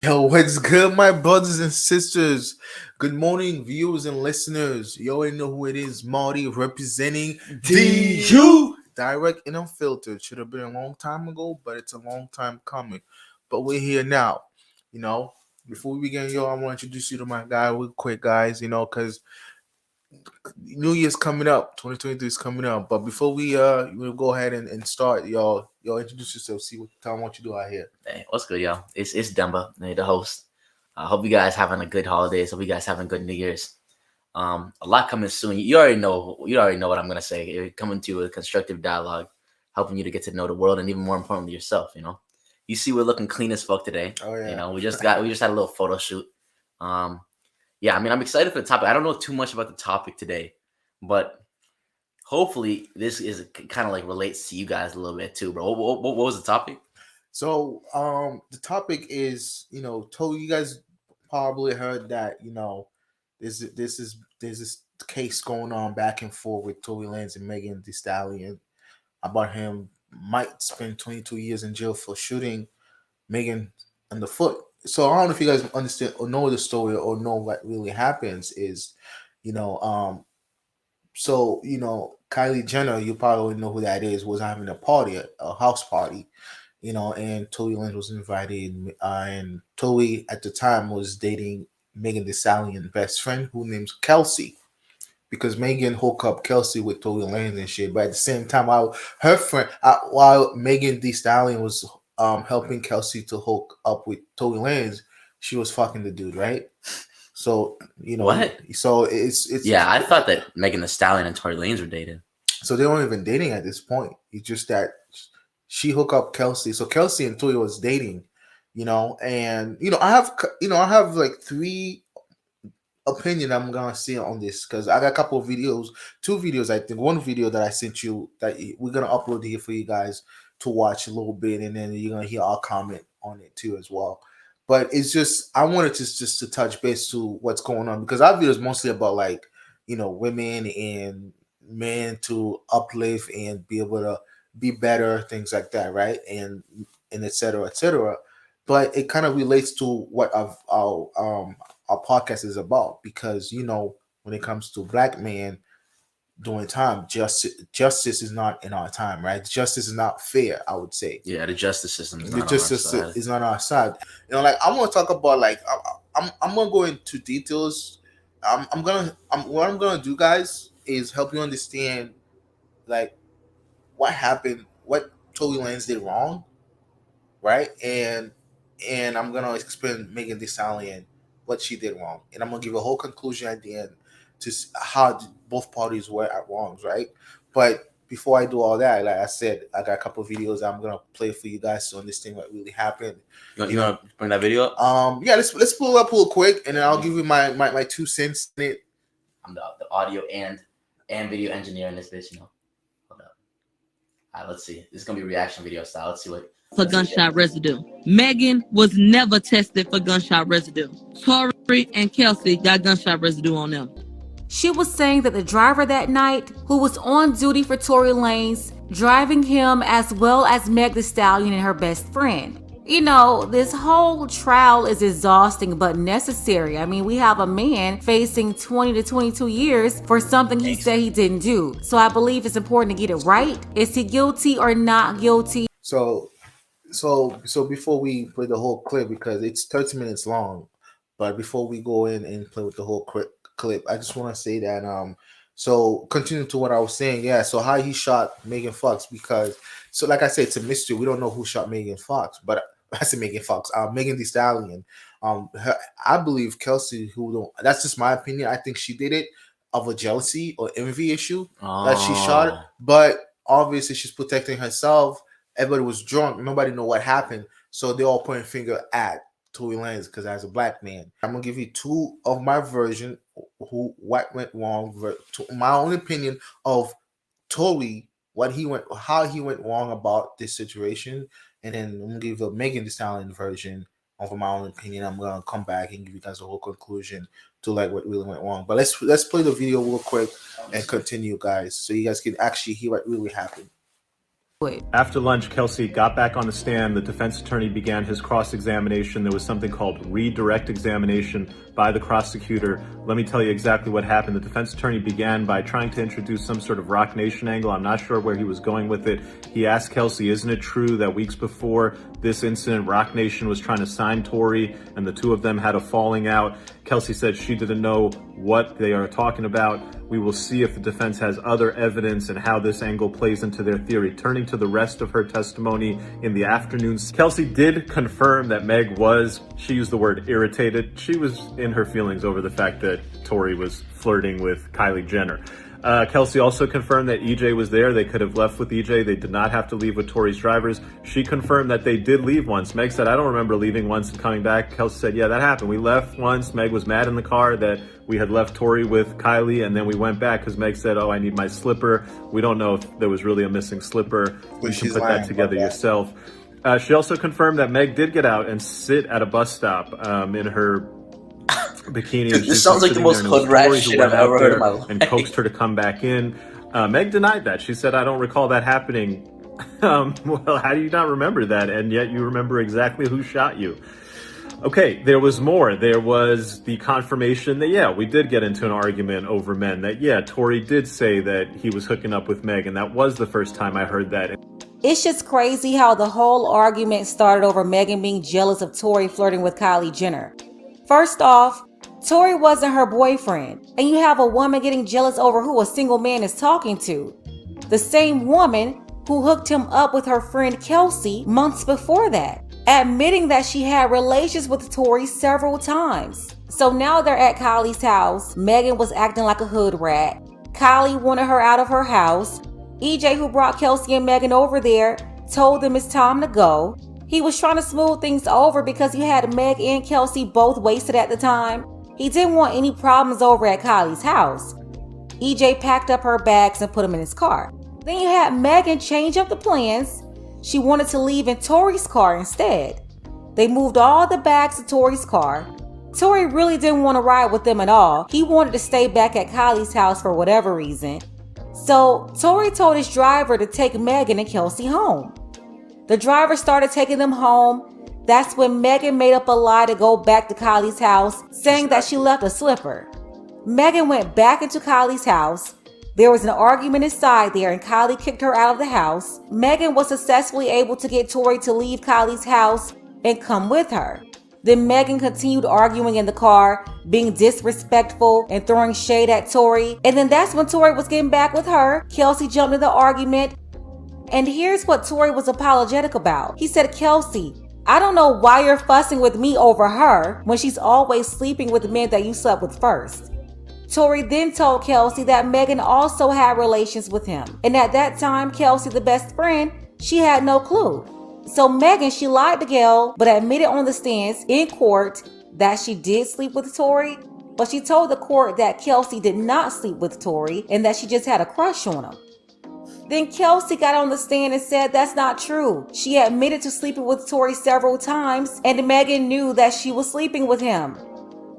Yo, what's good, my brothers and sisters? Good morning, viewers and listeners. You already know who it is, Marty, representing DU. Direct and Unfiltered. Should have been a long time ago, but it's a long time coming. But we're here now. You know, before we begin, I want to introduce you to my guy real quick, guys, because New Year's coming up. 2023 is coming up. But before we'll go ahead and start, y'all introduce yourself, tell them what you do out here. Hey, what's good, y'all? It's Demba, the host. I hope you guys having a good holidays. Hope you guys having good New Year's. A lot coming soon. You already know. You already know what I'm gonna say. Coming to a constructive dialogue, helping you to get to know the world and even more importantly yourself. You see, we're looking clean as fuck today. Oh yeah. We just had a little photo shoot. Yeah. I mean, I'm excited for the topic. I don't know too much about the topic today, but hopefully this is kind of like relates to you guys a little bit too, bro. What was the topic? So, the topic is, you guys probably heard that, there's this case going on back and forth with Tory Lanez and Megan Thee Stallion about him might spend 22 years in jail for shooting Megan in the foot. So I don't know if you guys understand or know the story or know what really happens is, you know, Kylie Jenner, you probably know who that is, was having a party, a house party, and Tory Lanez was invited, and Tory at the time was dating Megan Thee Stallion best friend who named Kelsey, because Megan hooked up Kelsey with Tory Lanez and shit. But at the same time, while Megan Thee Stallion was helping Kelsey to hook up with Tory Lanez, she was fucking the dude, right? So What? So it's Yeah, I thought that Megan Thee Stallion and Tory Lanez were dating. So they weren't even dating at this point. It's just that she hooked up Kelsey. So Kelsey and Toya was dating, and I have like three opinion I'm gonna see on this because I got a couple of videos, two videos I think. One video that I sent you that we're gonna upload here for you guys to watch a little bit, and then you're gonna hear our comment on it too as well. But it's just I wanted to just to touch base to what's going on because our video is mostly about like women and men to uplift and be able to be better, things like that, right? And etc. etc. But it kind of relates to what our podcast is about because when it comes to black men doing time, justice is not in our time, right? Justice is not fair, I would say. Yeah, the justice system is The not on our justice side. is not on our side. Like I want to talk about like I'm gonna go into details. What I'm gonna do, guys, is help you understand like what happened, what Tory Lanez did wrong, right? And I'm gonna explain Megan Thee Stallion what she did wrong, and I'm gonna give a whole conclusion at the end to how both parties were at wrongs, right? But before I do all that, like I said, I got a couple of videos I'm gonna play for you guys to understand what really happened. You want to bring that video up? Yeah, let's pull it up real quick, and then I'll give you my 2 cents in it. I'm the audio and video engineer in this bitch. Hold up. All right, let's see. This is gonna be reaction video style. Let's see what. For gunshot residue. Megan was never tested for gunshot residue. Torey and Kelsey got gunshot residue on them. She was saying that the driver that night, who was on duty for Tory Lanez, driving him as well as Meg Thee Stallion and her best friend. This whole trial is exhausting but necessary. I mean, we have a man facing 20 to 22 years for something he said he didn't do. So I believe it's important to get it right. Is he guilty or not guilty? So before we play the whole clip, because it's 30 minutes long, but before we go in and play with the whole clip, I just want to say that so continue to what I was saying, yeah. So how he shot Megan Fox, because so like I said, it's a mystery. We don't know who shot Megan Fox, but I said Megan Fox, Megan Thee Stallion. I believe Kelsey, who don't. That's just my opinion. I think she did it of a jealousy or envy issue that she shot, but obviously she's protecting herself. Everybody was drunk. Nobody know what happened. So they all pointing finger at Tory Lanez because as a black man, I'm gonna give you two of my version, what went wrong, my own opinion of Tory, how he went wrong about this situation, and then I'm gonna give a Megan Thee Stallion version of my own opinion. I'm gonna come back and give you guys a whole conclusion to like what really went wrong. But let's play the video real quick and continue, guys, so you guys can actually hear what really happened. After lunch, Kelsey got back on the stand. The defense attorney began his cross-examination. There was something called redirect examination by the prosecutor. Let me tell you exactly what happened. The defense attorney began by trying to introduce some sort of Rock Nation angle. I'm not sure where he was going with it. He asked Kelsey, isn't it true that weeks before this incident, Rock Nation was trying to sign Torey and the two of them had a falling out? Kelsey said she didn't know what they are talking about. We will see if the defense has other evidence and how this angle plays into their theory. Turning to the rest of her testimony in the afternoon, Kelsey did confirm that Meg was, she used the word irritated. She was in her feelings over the fact that Torey was flirting with Kylie Jenner. Kelsey also confirmed that EJ was there. They could have left with EJ. They did not have to leave with Torey's drivers. She confirmed that they did leave once. Meg said, I don't remember leaving once and coming back. Kelsey said, yeah, that happened. We left once. Meg was mad in the car that we had left Torey with Kylie, and then we went back because Meg said, oh, I need my slipper. We don't know if there was really a missing slipper. You can put that together yourself. She also confirmed that Meg did get out and sit at a bus stop in her bikini. Dude, this sounds like the most hood rat shit I've ever heard in my life. And coaxed her to come back in. Meg denied that. She said, I don't recall that happening. Well, how do you not remember that? And yet you remember exactly who shot you. Okay, there was more. There was the confirmation that, yeah, we did get into an argument over men. That, yeah, Torey did say that he was hooking up with Meg, and that was the first time I heard that. It's just crazy how the whole argument started over Megan being jealous of Torey flirting with Kylie Jenner. First off, Torey wasn't her boyfriend, and you have a woman getting jealous over who a single man is talking to. The same woman who hooked him up with her friend Kelsey months before that, admitting that she had relations with Torey several times. So now they're at Kylie's house. Megan was acting like a hood rat. Kylie wanted her out of her house. EJ, who brought Kelsey and Megan over there, told them it's time to go. He was trying to smooth things over because he had Meg and Kelsey both wasted at the time. He didn't want any problems over at Kylie's house. EJ packed up her bags and put them in his car. Then you had Megan change up the plans. She wanted to leave in Torey's car instead. They moved all the bags to Torey's car. Torey really didn't want to ride with them at all. He wanted to stay back at Kylie's house for whatever reason. So Torey told his driver to take Megan and Kelsey home. The driver started taking them home. That's when Megan made up a lie to go back to Kylie's house, saying that she left a slipper. Megan went back into Kylie's house. There was an argument inside there and Kylie kicked her out of the house. Megan was successfully able to get Torey to leave Kylie's house and come with her. Then Megan continued arguing in the car, being disrespectful and throwing shade at Torey. And then that's when Torey was getting back with her. Kelsey jumped in the argument. And here's what Torey was apologetic about. He said, Kelsey, I don't know why you're fussing with me over her when she's always sleeping with the men that you slept with first. Torey then told Kelsey that Megan also had relations with him. And at that time, Kelsey, the best friend, she had no clue. So Megan, she lied to Gail, but admitted on the stands in court that she did sleep with Torey. But she told the court that Kelsey did not sleep with Torey and that she just had a crush on him. Then Kelsey got on the stand and said that's not true. She admitted to sleeping with Torey several times, and Megan knew that she was sleeping with him.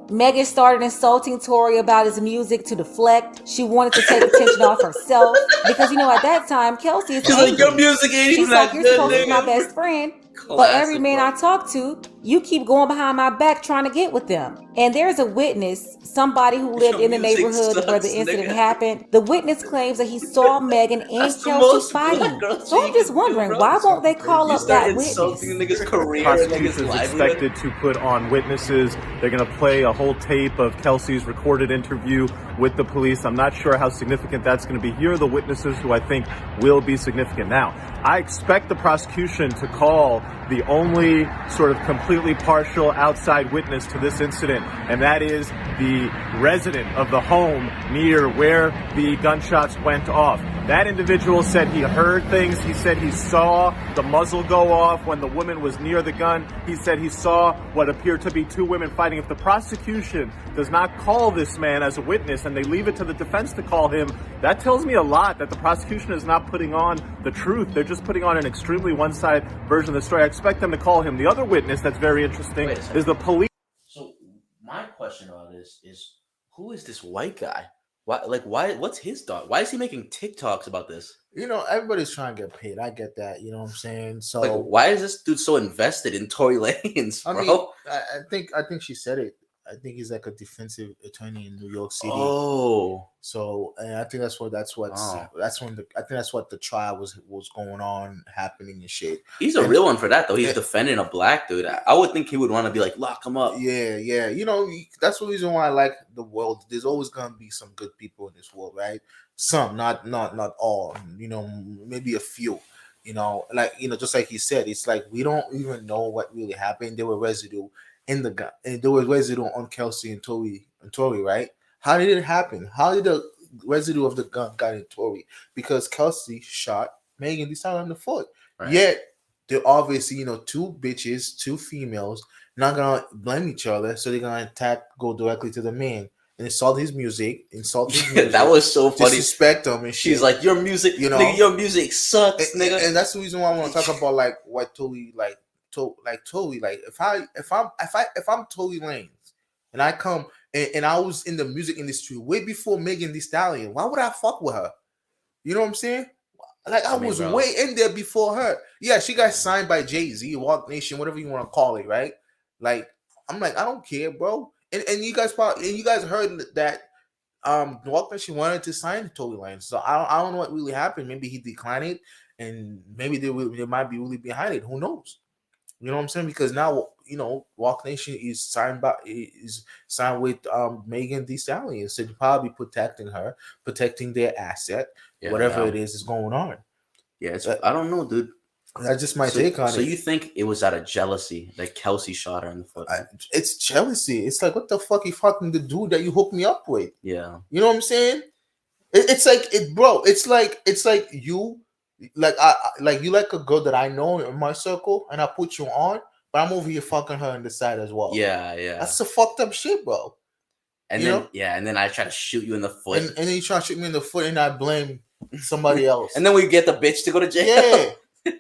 Megan started insulting Torey about his music to deflect. She wanted to take attention off herself because, at that time, Kelsey is angry. Like, your music ain't She's like, you're supposed to be my best friend. Classic, but every man I talk to, you keep going behind my back trying to get with them. And there's a witness, somebody who lived in the neighborhood where the incident happened. The witness claims that he saw Megan and Kelsey fighting. So I'm just wondering, why won't they call up that witness? Niggas' career, Prosecution is expected to put on witnesses. They're going to play a whole tape of Kelsey's recorded interview with the police. I'm not sure how significant that's going to be. Here are the witnesses who I think will be significant. Now, I expect the prosecution to call the only sort of completely partial outside witness to this incident, and that is the resident of the home near where the gunshots went off. That individual said he heard things. He said he saw the muzzle go off when the woman was near the gun. He said he saw what appeared to be two women fighting. If the prosecution does not call this man as a witness and they leave it to the defense to call him, that tells me a lot that the prosecution is not putting on the truth. They're just putting on an extremely one-sided version of the story. I expect them to call him. The other witness that's very interesting is the police. So my question about this is, who is this white guy? Why? Like, why? What's his thought? Why is he making TikToks about this? You know, everybody's trying to get paid. I get that. You know what I'm saying? So Like, why is this dude so invested in Tory Lanez, bro? I mean, I think she said it. I think he's like a defensive attorney in New York City. Oh, So, and I think that's what the trial was going on, happening and shit. he's a real one for that though. He's defending a black dude. I would think he would want to be like, lock him up. Yeah. You know, that's the reason why I like the world. There's always gonna be some good people in this world, right? Some, not all. You know, maybe a few. You know, like, you know, just like he said, it's like we don't even know what really happened. There were residue in the gun, and there was residue on Kelsey and Tory, right? How did it happen? How did the residue of the gun got in Tory? Because Kelsey shot Megan Thee Stallion in the foot. Right. Yet they're obviously, you know, two bitches, two females, not gonna blame each other, so they're gonna go directly to the man and insult his music. That was so funny. Disrespect him and shit. She's like, your music, you know, nigga, your music sucks, nigga. And that's the reason why I want to talk about like what Tory Tory, like if I'm Tory Lanez and I come and I was in the music industry way before Megan Thee Stallion, why would I fuck with her? You know what I'm saying? Like I was way in there before her. Yeah, she got signed by Jay-Z, Walk Nation, whatever you want to call it, right? Like I'm like, I don't care, bro. And you guys heard that Walk Nation wanted to sign Tory Lanez. So I don't know what really happened. Maybe he declined it, and maybe they might be really behind it. Who knows? You know what I'm saying? Because now, you know, Walk Nation is signed with Megan Thee Stallion, so they're probably protecting her, protecting their asset, whatever it is going on. Yeah, I don't know, dude. That's just my take on it. So you think it was out of jealousy that Kelsey shot her in the foot? It's jealousy. It's like, what the fuck you fucking the dude that you hooked me up with? Yeah. You know what I'm saying? It's like you. Like you like a girl that I know in my circle, and I put you on, but I'm over here fucking her on the side as well. Yeah. That's some fucked up shit, bro. And then I try to shoot you in the foot, and then you try to shoot me in the foot, and I blame somebody else. And then we get the bitch to go to jail. Yeah,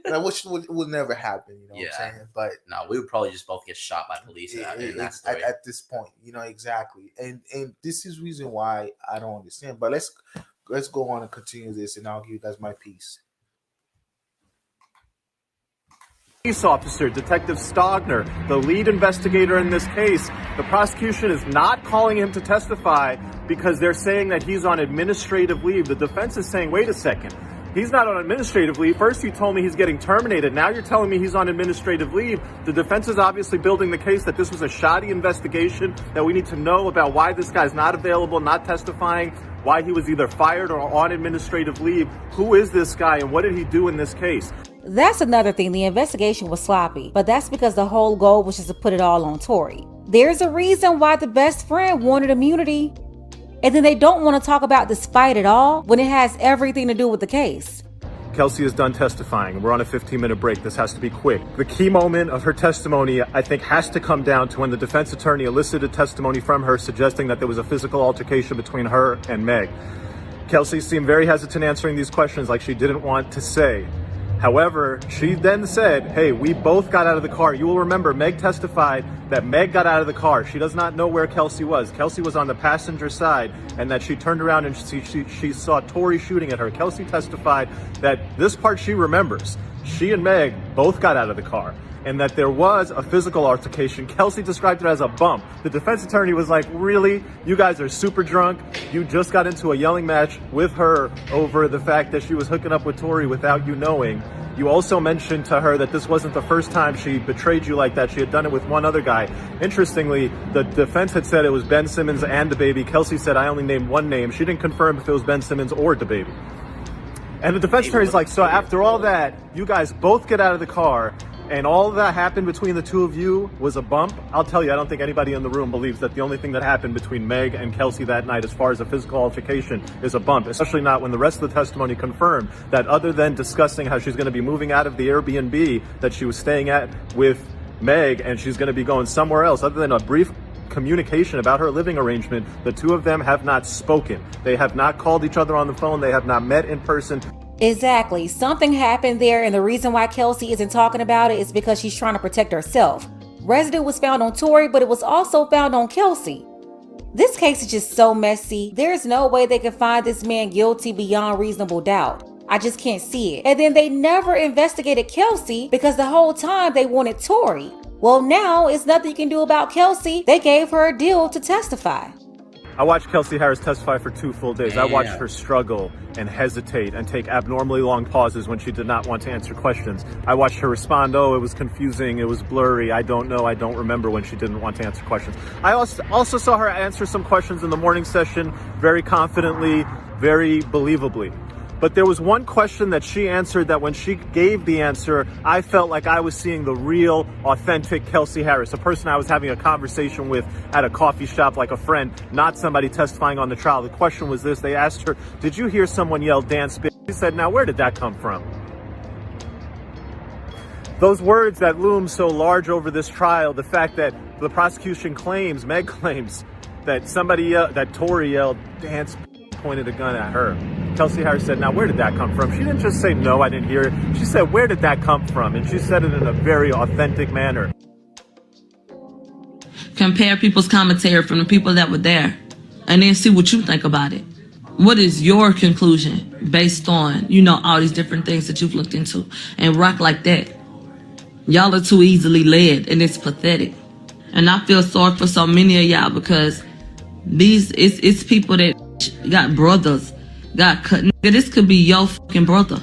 like, which would never happen. You know what I'm saying? But no, we would probably just both get shot by police in that story. At this point, you know exactly. And this is reason why I don't understand. But let's go on and continue this, and I'll give you guys my piece. Police officer, Detective Stogner, the lead investigator in this case, the prosecution is not calling him to testify because they're saying that he's on administrative leave. The defense is saying, wait a second, he's not on administrative leave. First you told me he's getting terminated. Now you're telling me he's on administrative leave. The defense is obviously building the case that this was a shoddy investigation, that we need to know about why this guy's not available, not testifying, why he was either fired or on administrative leave. Who is this guy and what did he do in this case? That's another thing. The investigation was sloppy, but that's because the whole goal was just to put it all on Tory. There's a reason why the best friend wanted immunity, and then they don't want to talk about this fight at all when it has everything to do with the case. Kelsey is done testifying. We're on a 15-minute break. This has to be quick. The key moment of her testimony, I think, has to come down to when the defense attorney elicited testimony from her suggesting that there was a physical altercation between her and Meg. Kelsey seemed very hesitant answering these questions, like she didn't want to say. However, she then said, hey, we both got out of the car. You will remember Meg testified that Meg got out of the car. She does not know where Kelsey was. Kelsey was on the passenger side, and that she turned around and she saw Tory shooting at her. Kelsey testified that this part she remembers. She and Meg both got out of the car, and that there was a physical altercation. Kelsey described it as a bump. The defense attorney was like, really? You guys are super drunk? You just got into a yelling match with her over the fact that she was hooking up with Tory without you knowing. You also mentioned to her that this wasn't the first time she betrayed you like that. She had done it with one other guy. Interestingly, the defense had said it was Ben Simmons and DaBaby. Kelsey said, I only named one name. She didn't confirm if it was Ben Simmons or DaBaby. And the defense attorney's like, so after all that, you guys both get out of the car, and all that happened between the two of you was a bump? I'll tell you, I don't think anybody in the room believes that the only thing that happened between Meg and Kelsey that night as far as a physical altercation is a bump, especially not when the rest of the testimony confirmed that other than discussing how she's going to be moving out of the Airbnb that she was staying at with Meg and she's going to be going somewhere else, other than a brief communication about her living arrangement, the two of them have not spoken. They have not called each other on the phone. They have not met in person. Exactly. Something happened there, and the reason why Kelsey isn't talking about it is because she's trying to protect herself. Residue was found on Tory, but it was also found on Kelsey. This case is just so messy. There's no way they can find this man guilty beyond reasonable doubt. I just can't see it. And then they never investigated Kelsey because the whole time they wanted Torey. Well, now it's nothing you can do about Kelsey. They gave her a deal to testify. I watched Kelsey Harris testify for 2 full days. Damn. I watched her struggle and hesitate and take abnormally long pauses when she did not want to answer questions. I watched her respond, oh, it was confusing, it was blurry, I don't know, I don't remember, when she didn't want to answer questions. I also saw her answer some questions in the morning session very confidently, very believably. But there was one question that she answered that when she gave the answer, I felt like I was seeing the real, authentic Kelsey Harris, a person I was having a conversation with at a coffee shop like a friend, not somebody testifying on the trial. The question was this. They asked her, did you hear someone yell, "Dance bitch"? She said, now where did that come from? Those words that loom so large over this trial, the fact that the prosecution claims, Meg claims, that that Torey yelled, "Dance," pointed a gun at her. Kelsey Harris said, now where did that come from? She didn't just say, no, I didn't hear it. She said, where did that come from? And she said it in a very authentic manner. Compare people's commentary from the people that were there and then see what you think about it. What is your conclusion based on, all these different things that you've looked into, and rock like that? Y'all are too easily led, and it's pathetic. And I feel sorry for so many of y'all because it's people that got brothers, got cut. This could be your fucking brother.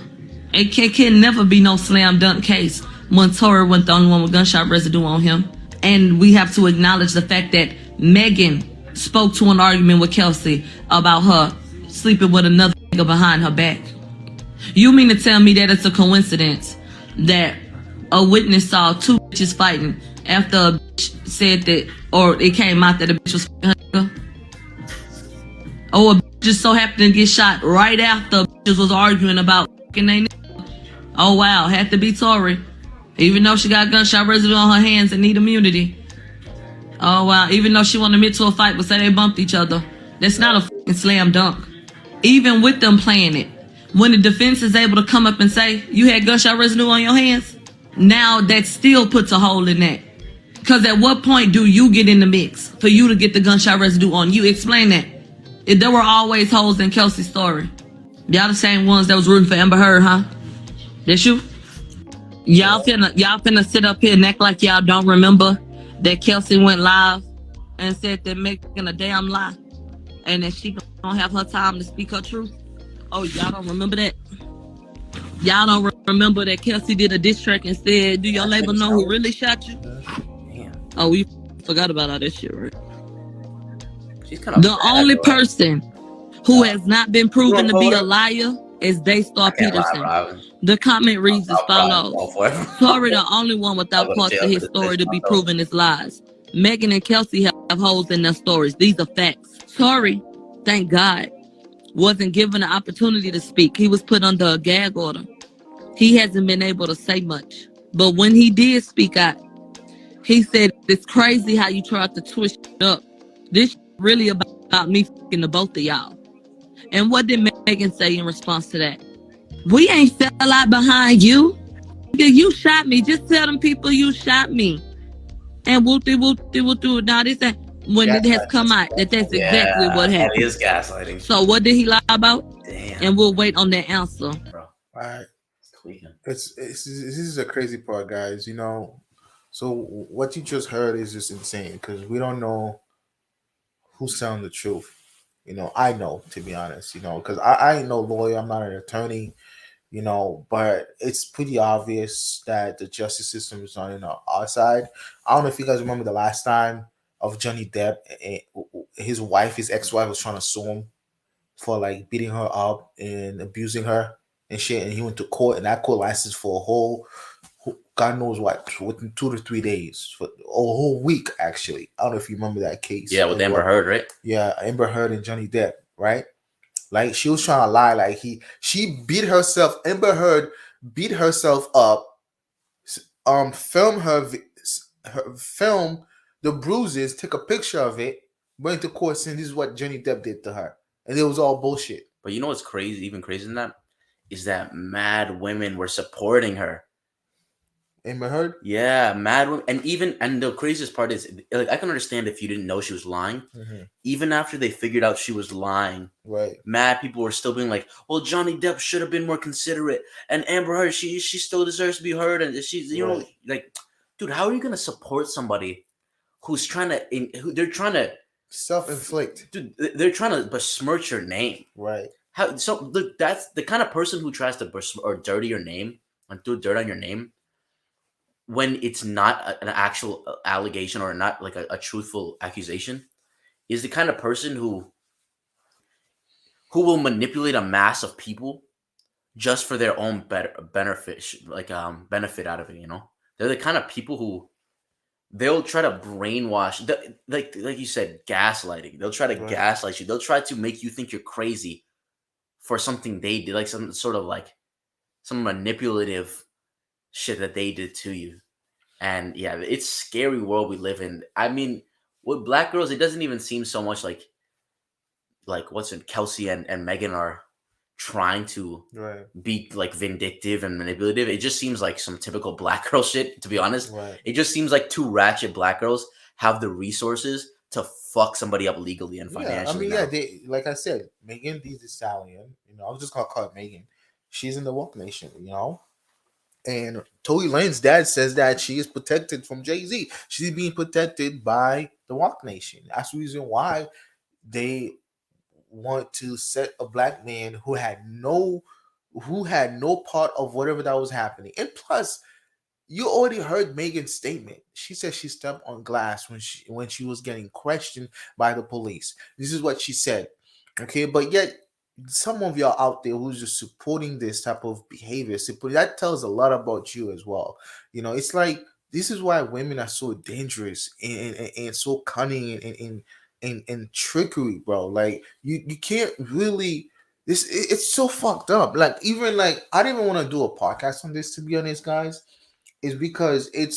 It can never be no slam dunk case when Torey went the only one with gunshot residue on him. And we have to acknowledge the fact that Megan spoke to an argument with Kelsey about her sleeping with another nigga behind her back. You mean to tell me that it's a coincidence that a witness saw 2 bitches fighting after a bitch said that, or it came out that a bitch was fucking her nigga? Or a bitch just so happened to get shot right after bitches was arguing about fucking they nigga? Oh wow, had to be Torey. Even though she got gunshot residue on her hands and need immunity. Oh wow, even though she won't admit to a fight but say they bumped each other. That's not a fucking slam dunk. Even with them playing it, when the defense is able to come up and say, you had gunshot residue on your hands, now that still puts a hole in that. Because at what point do you get in the mix for you to get the gunshot residue on you? Explain that. If there were always holes in Kelsey's story. Y'all the same ones that was rooting for Amber Heard, huh? That's you? Y'all finna sit up here and act like y'all don't remember that Kelsey went live and said they're making a damn lie and that she don't have her time to speak her truth. Oh, y'all don't remember that? Y'all don't remember that Kelsey did a diss track and said, do your label know who really shot you? Damn. Oh, we forgot about all that shit, right? She's kind of the only person who has not been proven to be a liar is Daystar Peterson. The comment reads as follows. Torey the only one without parts of his story to be proven as lies. Megan and Kelsey have holes in their stories. These are facts. Torey, thank God, wasn't given an opportunity to speak. He was put under a gag order. He hasn't been able to say much. But when he did speak out, he said, it's crazy how you tried to twist it up. This really about me fucking the both of y'all. And what did Megan say in response to that? We ain't fell out behind you. You shot me. Just tell them people you shot me. And whoop-de-whoop-de-whoop-de. Now this ain't, when it has come out that that's exactly what happened. It is gaslighting. So what did he lie about? Damn. And we'll wait on that answer. Bro. All right. It's This is a crazy part, guys. So what you just heard is just insane because we don't know who's telling the truth. I know, to be honest. Because I ain't no lawyer. I'm not an attorney. But it's pretty obvious that the justice system is not on our side. I don't know if you guys remember the last time of Johnny Depp. His ex-wife, was trying to sue him for like beating her up and abusing her and shit. And he went to court, and that court lasted for a whole God knows what, within 2 to 3 days, for a whole week, actually. I don't know if you remember that case. Yeah, with Amber Heard, right? Yeah, Amber Heard and Johnny Depp, right? Like, she was trying to lie. Like, she beat herself. Amber Heard beat herself up, film the bruises, took a picture of it, went to court saying this is what Johnny Depp did to her. And it was all bullshit. But you know what's crazy, even crazier than that, is that mad women were supporting her. Amber Heard. Yeah, mad women. And the craziest part is, like, I can understand if you didn't know she was lying. Mm-hmm. Even after they figured out she was lying, Right. mad people were still being like, "Well, Johnny Depp should have been more considerate, and Amber Heard, she still deserves to be heard, and she's, Right. like, dude, how are you gonna support somebody who's trying to, who they're trying to, Self-inflict. dude, they're trying to besmirch your name? Right. How so? Look, that's the kind of person who tries to or dirty your name and do dirt on your name when it's not an actual allegation or not like a truthful accusation, is the kind of person who will manipulate a mass of people just for their own benefit, benefit out of it. They're the kind of people who they'll try to brainwash, like you said, gaslighting. They'll try to Right. gaslight you. They'll try to make you think you're crazy for something they did, like some sort of like some manipulative shit that they did to you. And yeah, it's scary world we live in. I mean, with black girls, it doesn't even seem so much like what's in Kelsey and Megan are trying to Right. be like vindictive and manipulative. It just seems like some typical black girl shit, to be honest. Right. It just seems like two ratchet black girls have the resources to fuck somebody up legally and Yeah. I financially. mean, now. yeah. They, like I said, Megan Thee Stallion. I was just gonna call it Megan. She's in the woke nation. And Tory Lanez's dad says that she is protected from Jay-Z. She's being protected by the woke nation. That's the reason why they want to set a black man who had no part of whatever that was happening. And plus, you already heard Megan's statement. She said she stepped on glass when she was getting questioned by the police. This is what she said. Okay, but yet some of y'all out there who's just supporting this type of behavior, that tells a lot about you as well. It's like this is why women are so dangerous and so cunning and trickery, bro. Like you can't really. It's so fucked up. Like even like I didn't even want to do a podcast on this, to be honest, guys, is because it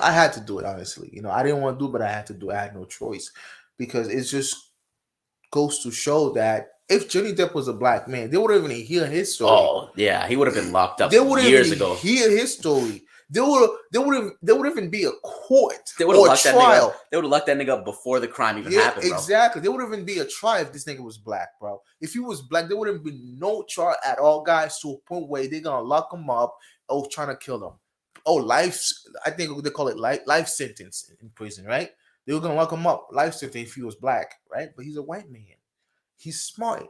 I had to do it, honestly. I didn't want to do it, but I had to do it. I had no choice because it just goes to show that if Johnny Depp was a black man, they wouldn't even hear his story. Oh yeah, he would have been locked up They wouldn't years even ago. hear his story. There would even be a court They would or have a locked that nigga trial. up. They would have locked that nigga up before the crime even Yeah, happened, bro. exactly. There would even be a trial if this nigga was black, bro. If he was black, there wouldn't be no trial at all, guys, to a point where they're gonna lock him up or trying to kill him. Oh, life. I think they call it life sentence in prison, right? They were gonna lock him up, life sentence, if he was black, right? But he's a white man. He's smart.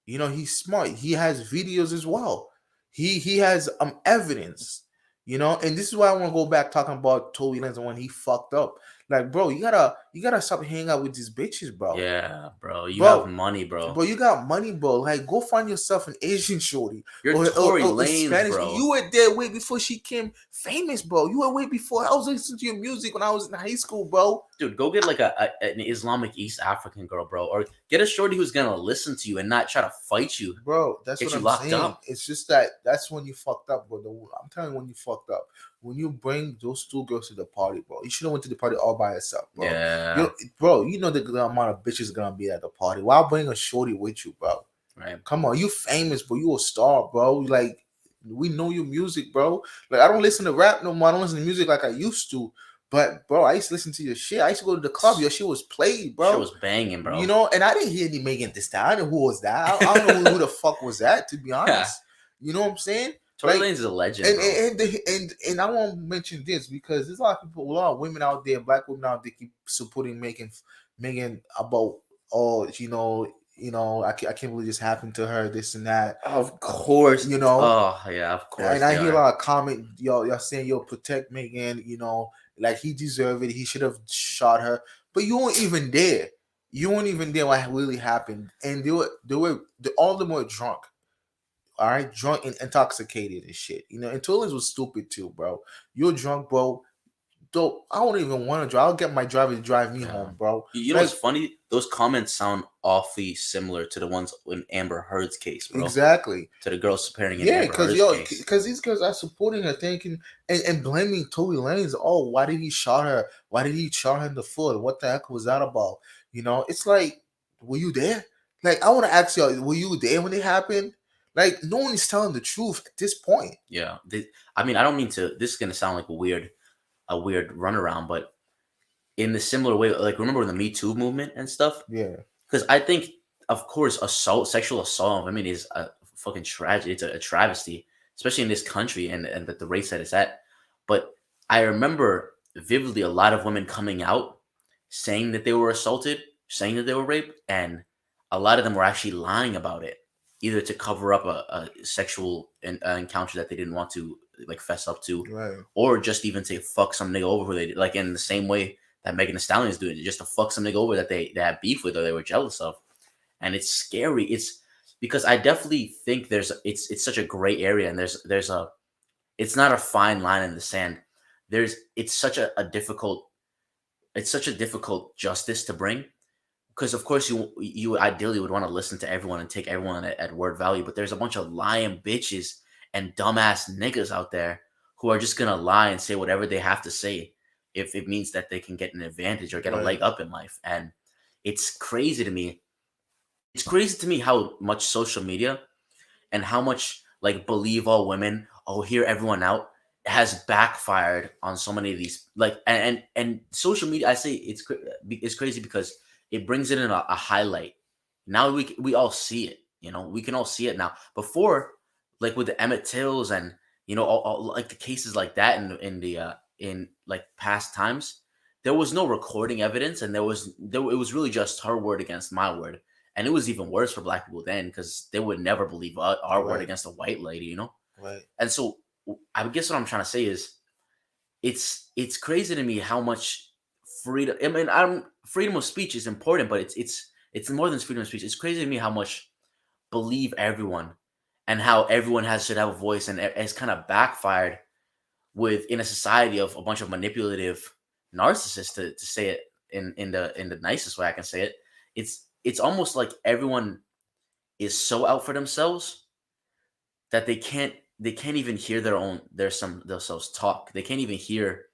He's smart. He has videos as well. He has evidence. And this is why I want to go back talking about Tory Lanez when he fucked up. Like, bro, you gotta stop hanging out with these bitches, bro. Yeah, bro. You Bro, have money, bro. Bro, you got money, bro. Like, go find yourself an Asian shorty. You're Tory Lanez, bro. You were there way before she came famous, bro. You were way before. I was listening to your music when I was in high school, bro. Dude, go get like an Islamic East African girl, bro, or get a shorty who's gonna listen to you and not try to fight you, bro. That's get what you I'm locked saying. up. It's just that's when you fucked up, bro. I'm telling you when you fucked up. When you bring those two girls to the party, bro, you should have went to the party all by yourself, bro. Yeah, bro. You know the amount of bitches gonna be at the party. Why bring a shorty with you, bro? right. Come on, you famous, bro. You a star, bro. Like we know your music, bro. Like I don't listen to rap no more. I don't listen to music like I used to. But bro, I used to listen to your shit. I used to go to the club. Your shit was played, bro. Shit was banging, bro. And I didn't hear any Megan Thee Stallion. Who was that? I don't know who the fuck was that, to be honest. You know what I'm saying? Tory Lanez is a legend, and I won't mention this because there's a lot of women out there, black women out there, keep supporting Megan about I can't believe this happened to her, this and that. Of course, Oh yeah, of course. And I hear a lot of comment, y'all saying, protect Megan, like he deserved it. He should have shot her, but you weren't even there. You weren't even there what really happened, and all of them were drunk. All right, drunk and intoxicated and shit. And Tollins was stupid too, bro. You're drunk, bro. Don't I don't even want to drive. I'll get my driver to drive me home, bro. You know what's funny? Those comments sound awfully similar to the ones in Amber Heard's case, bro. Exactly. To the girls appearing in Amber Heard's case. Because these girls are supporting her, thinking and blaming Tory Lanez. Oh, why did he shot her? Why did he shot her in the foot? What the heck was that about? It's like, were you there? Like, I want to ask y'all, were you there when it happened? Like no one is telling the truth at this point. Yeah. I mean, I don't mean to. This is gonna sound like a weird runaround, but in the similar way, like remember the Me Too movement and stuff? Yeah, Because I think, of course, sexual assault on women is a fucking tragedy. It's a travesty, especially in this country and the race that it's at. But I remember vividly a lot of women coming out saying that they were assaulted, saying that they were raped, and a lot of them were actually lying about it, either to cover up a sexual encounter that they didn't want to like fess up to, right. or just even to fuck some nigga over who they like in the same way that Megan Thee Stallion is doing it, just to fuck some nigga over that they had beef with or they were jealous of. And it's scary. It's because I definitely think it's such a gray area, and there's a it's not a fine line in the sand. It's such a difficult justice to bring, because of course you ideally would want to listen to everyone and take everyone at word value, but there's a bunch of lying bitches and dumbass niggas out there who are just gonna lie and say whatever they have to say if it means that they can get an advantage or get a leg Right. up in life. And it's crazy to me. It's crazy to me how much social media and how much like believe all women, oh hear everyone out, has backfired on so many of these like and social media. I say it's crazy because it brings it in a highlight. Now we all see it. We can all see it now. Before, like with the Emmett Tills and all like the cases like that in like past times, there was no recording evidence, and it was really just her word against my word. And it was even worse for black people then, because they would never believe our word Right. against a white lady. Right. And so I guess what I'm trying to say is it's crazy to me how much freedom. I mean, freedom of speech is important, but it's more than freedom of speech. It's crazy to me how much believe everyone and how everyone should have a voice, and it's kind of backfired in a society of a bunch of manipulative narcissists, to say it in the nicest way I can say it. It's almost like everyone is so out for themselves that they can't even hear themselves talk. They can't even hear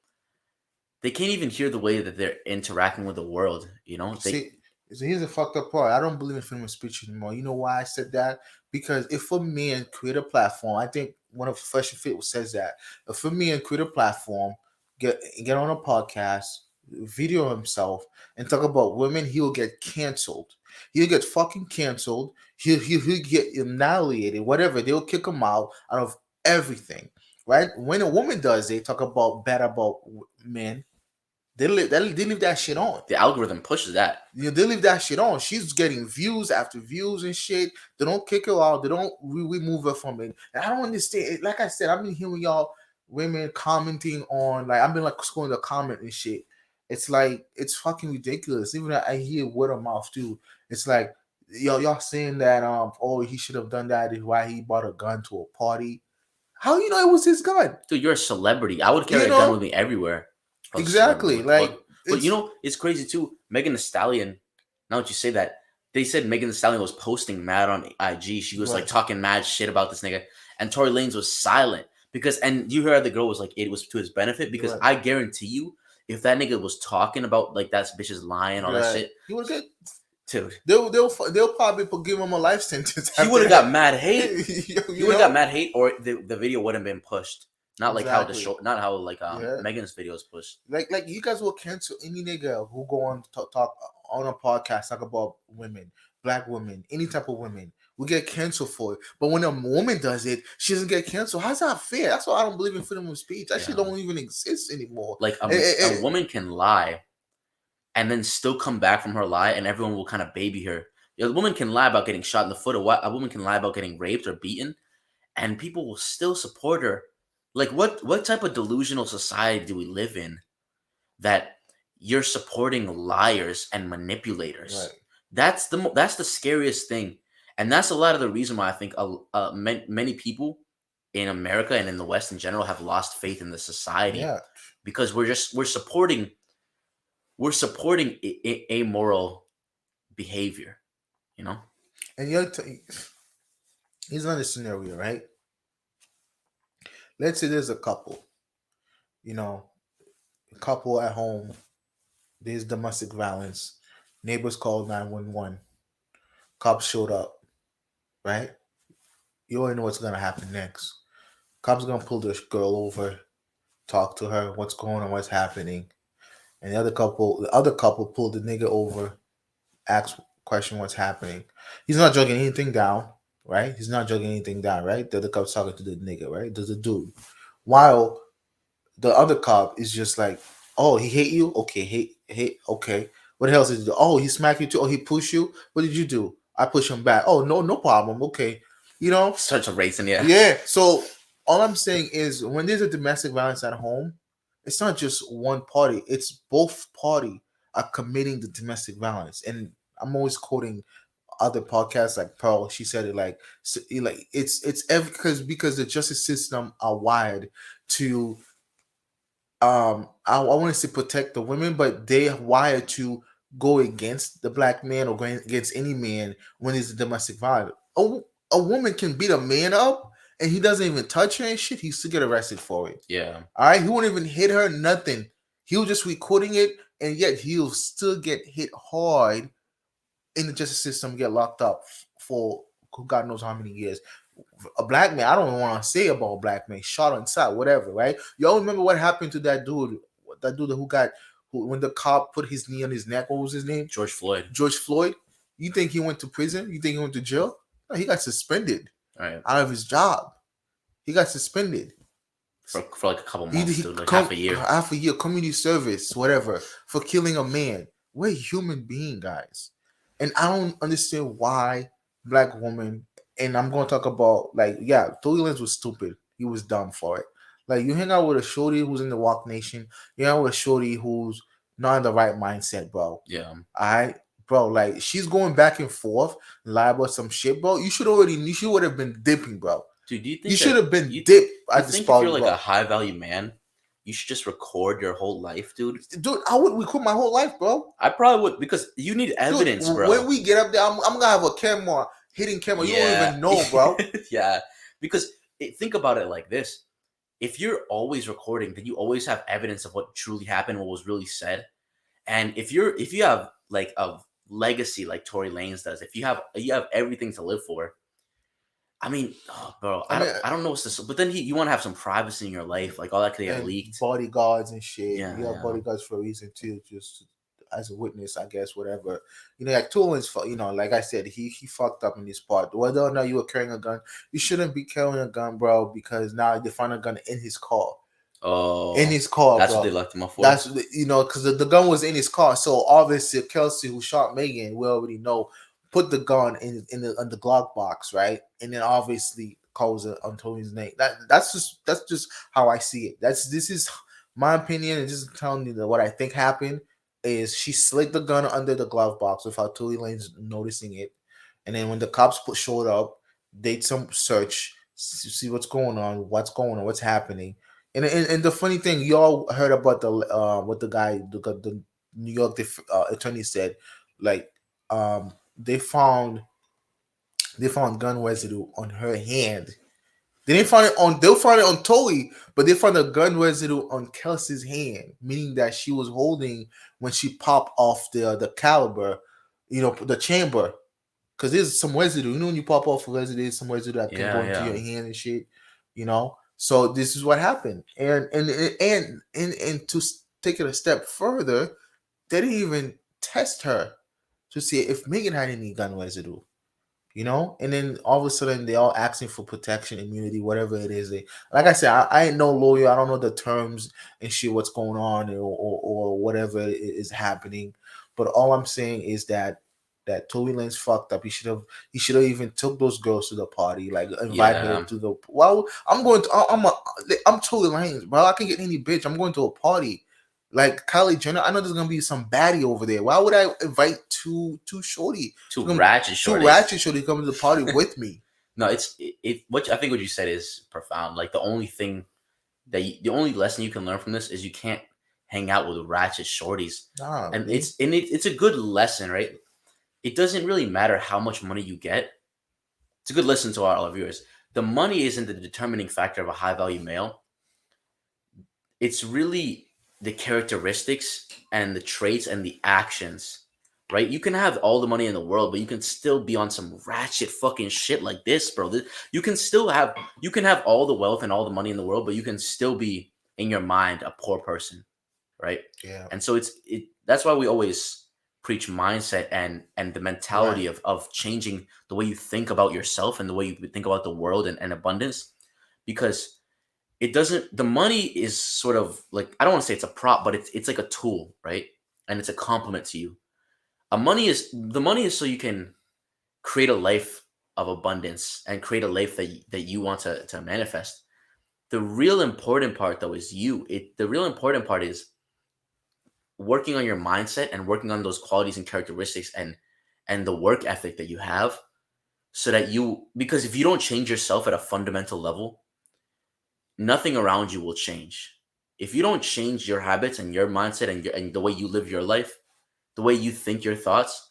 the way that they're interacting with the world. They See, so here's the fucked up part. I don't believe in freedom of speech anymore. You know why I said that? Because if a man create a platform, I think one of Fresh and Fit says that if a man create a platform, get on a podcast, video himself, and talk about women, he will get canceled. He'll get fucking canceled. He'll get annihilated. Whatever, they'll kick him out of everything. Right? When a woman does, they talk about bad about men. They leave that shit on. the algorithm pushes that. They leave that shit on. She's getting views after views and shit. They don't kick her out. They don't remove her from it. And I don't understand. Like I said, I've been hearing y'all women commenting on, like, I've been like scrolling the comment and shit. It's like, it's fucking ridiculous. Even I hear word of mouth too. It's like, y'all saying that oh, he should have done that is why he brought a gun to a party. How you know it was his gun? Dude, you're a celebrity. I would carry a gun with me everywhere. I was a Exactly. celebrity. Like, But it's crazy too. Megan Thee Stallion. Now that you say that, they said Megan Thee Stallion was posting mad on IG. She was like Right. talking mad shit about this nigga, and Tory Lanez was silent and you heard the girl was like it was to his benefit, because Right. I guarantee you, if that nigga was talking about like that bitch is lying, all that Right. shit, He would get. dude, They'll probably give him a life sentence. he would have got mad hate. You He would have got mad hate, or the video wouldn't have been pushed. Not like how the Exactly. show, not how like Yeah. Megan's video is pushed. Like you guys will cancel any nigga who go on talk on a podcast talk about women, black women, any type of women. We get canceled for it. But when a woman does it, she doesn't get canceled. How's that fair? That's why I don't believe in freedom of speech. That shit Yeah. don't even exist anymore. Like a woman can lie and then still come back from her lie, and everyone will kind of baby her. A woman can lie about getting shot in the foot, or a woman can lie about getting raped or beaten, and people will still support her. Like what type of delusional society do we live in that you're supporting liars and manipulators? Right. That's the scariest thing, and that's a lot of the reason why I think many people in America and in the West in general have lost faith in the society, Yeah. because we're supporting amoral behavior, you know. And here's another scenario, right? Let's say there's a couple, a couple at home. There's domestic violence. Neighbors called 911. Cops showed up, right? you already know what's gonna happen next. Cops gonna pull this girl over, talk to her, what's going on, what's happening, and the other couple pulled the nigga over, ask question what's happening. He's not jogging anything down, right? He's not jogging anything down, right? The other cop's talking to the nigga, right? There's a dude. While the other cop is just like, oh, he hit you? Okay, hit, okay. What else did he do? Oh, he smacked you too? Oh, he pushed you? What did you do? I push him back. Oh, no, no problem. Okay. You know? Such a racing, yeah. Yeah. So all I'm saying is when there's a domestic violence at home, it's not just one party, it's both party are committing the domestic violence. And I'm always quoting other podcasts like Pearl. She said it like it's because the justice system are wired to I want to say protect the women, but they are wired to go against the black man or going against any man when it's domestic violence. A woman can beat a man up and he doesn't even touch her and shit, he still get arrested for it. Yeah. All right, he won't even hit her, nothing. He'll just recording it, and yet he'll still get hit hard in the justice system, get locked up for God knows how many years. A black man, I don't want to say about a black man, shot on sight, whatever, right? Y'all remember what happened to that dude? That dude who when the cop put his knee on his neck, what was his name? George Floyd. George Floyd. You think he went to prison? You think he went to jail? No, he got suspended out of his job. He got suspended for like a couple months, dude, like half a year, community service, whatever, for killing a man. We're human being, guys, and I don't understand why black women. And I'm going to talk about Torey Lanez was stupid. He was dumb for it. Like, you hang out with a shorty who's in the Walk Nation, you hang out with a shorty who's not in the right mindset, bro. Yeah. All right, bro. Like, she's going back and forth, lie about some shit, bro. You would have been dipping, bro. Dude, do you think you should have been dipped at this spot? If you're like a high value man, you should just record your whole life, dude. Dude, I would record my whole life, bro. I probably would, because you need evidence, dude, bro. When we get up there, I'm gonna have a camera, hidden camera. You don't even know, bro. Yeah, because think about it like this: if you're always recording, then you always have evidence of what truly happened, what was really said. And if you have like a legacy like Torey Lanez does, if you have everything to live for. I mean, bro, I don't know what's this, but then you want to have some privacy in your life, like all that could get leaked. Bodyguards and shit. Yeah, you have bodyguards for a reason too, just as a witness, I guess, whatever. You know, like Tolan's, like I said, he fucked up in this part. Whether or not you were carrying a gun, you shouldn't be carrying a gun, bro, because now they found a gun in his car. Oh, in his car, that's bro. what they locked him up for. That's because the gun was in his car. So obviously, Kelsey, who shot Megan, we already know, put the gun in the glove box, right? And then obviously calls it on Tony's name. That's just how I see it. This is my opinion, and just telling you that what I think happened is she slid the gun under the glove box without Torey Lanez noticing it, and then when the cops showed up, they did some search, see what's going on, what's happening. And the funny thing, y'all heard about the what the guy, the New York attorney said, like they found gun residue on her hand. They'll find it on Torey, but they found a gun residue on Kelsey's hand, meaning that she was holding when she popped off the caliber, the chamber. Because there's some residue. When you pop off a residue, there's some residue that can go into your hand and shit. So this is what happened. And to take it a step further, they didn't even test her to see if Megan had any gun residue. And then all of a sudden they all asking for protection, immunity, whatever it is. Like I said, I ain't no lawyer. I don't know the terms and shit, what's going on or whatever is happening. But all I'm saying is that Torey Lanez fucked up. He should have even took those girls to the party, like invited them to the. Well, I'm Torey Lanez, bro. I can get any bitch. I'm going to a party. Like Kylie Jenner, I know there's gonna be some baddie over there. Why would I invite two ratchet shorty come to the party with me? No, what I think what you said is profound. Like the only lesson you can learn from this is you can't hang out with ratchet shorties. And it's a good lesson, right? It doesn't really matter how much money you get. It's a good lesson to all our viewers. The money isn't the determining factor of a high value male. It's really the characteristics and the traits and the actions right? You can have all the money in the world, but you can still be on some ratchet fucking shit like this, bro. You can have all the wealth and all the money in the world, but you can still be in your mind a poor person, right? Yeah. And so that's why we always preach mindset and the Right. mentality of changing the way you think about yourself and the way you think about the world and abundance, because it doesn't the money is sort of like, I don't want to say it's a prop, but it's like a tool, right? And it's a complement to you. The money is so you can create a life of abundance and create a life that you want to manifest. The real important part though is the real important part is working on your mindset and working on those qualities and characteristics and the work ethic that you have, so that because if you don't change yourself at a fundamental level, nothing around you will change. If you don't change your habits and your mindset and the way you live your life, the way you think your thoughts,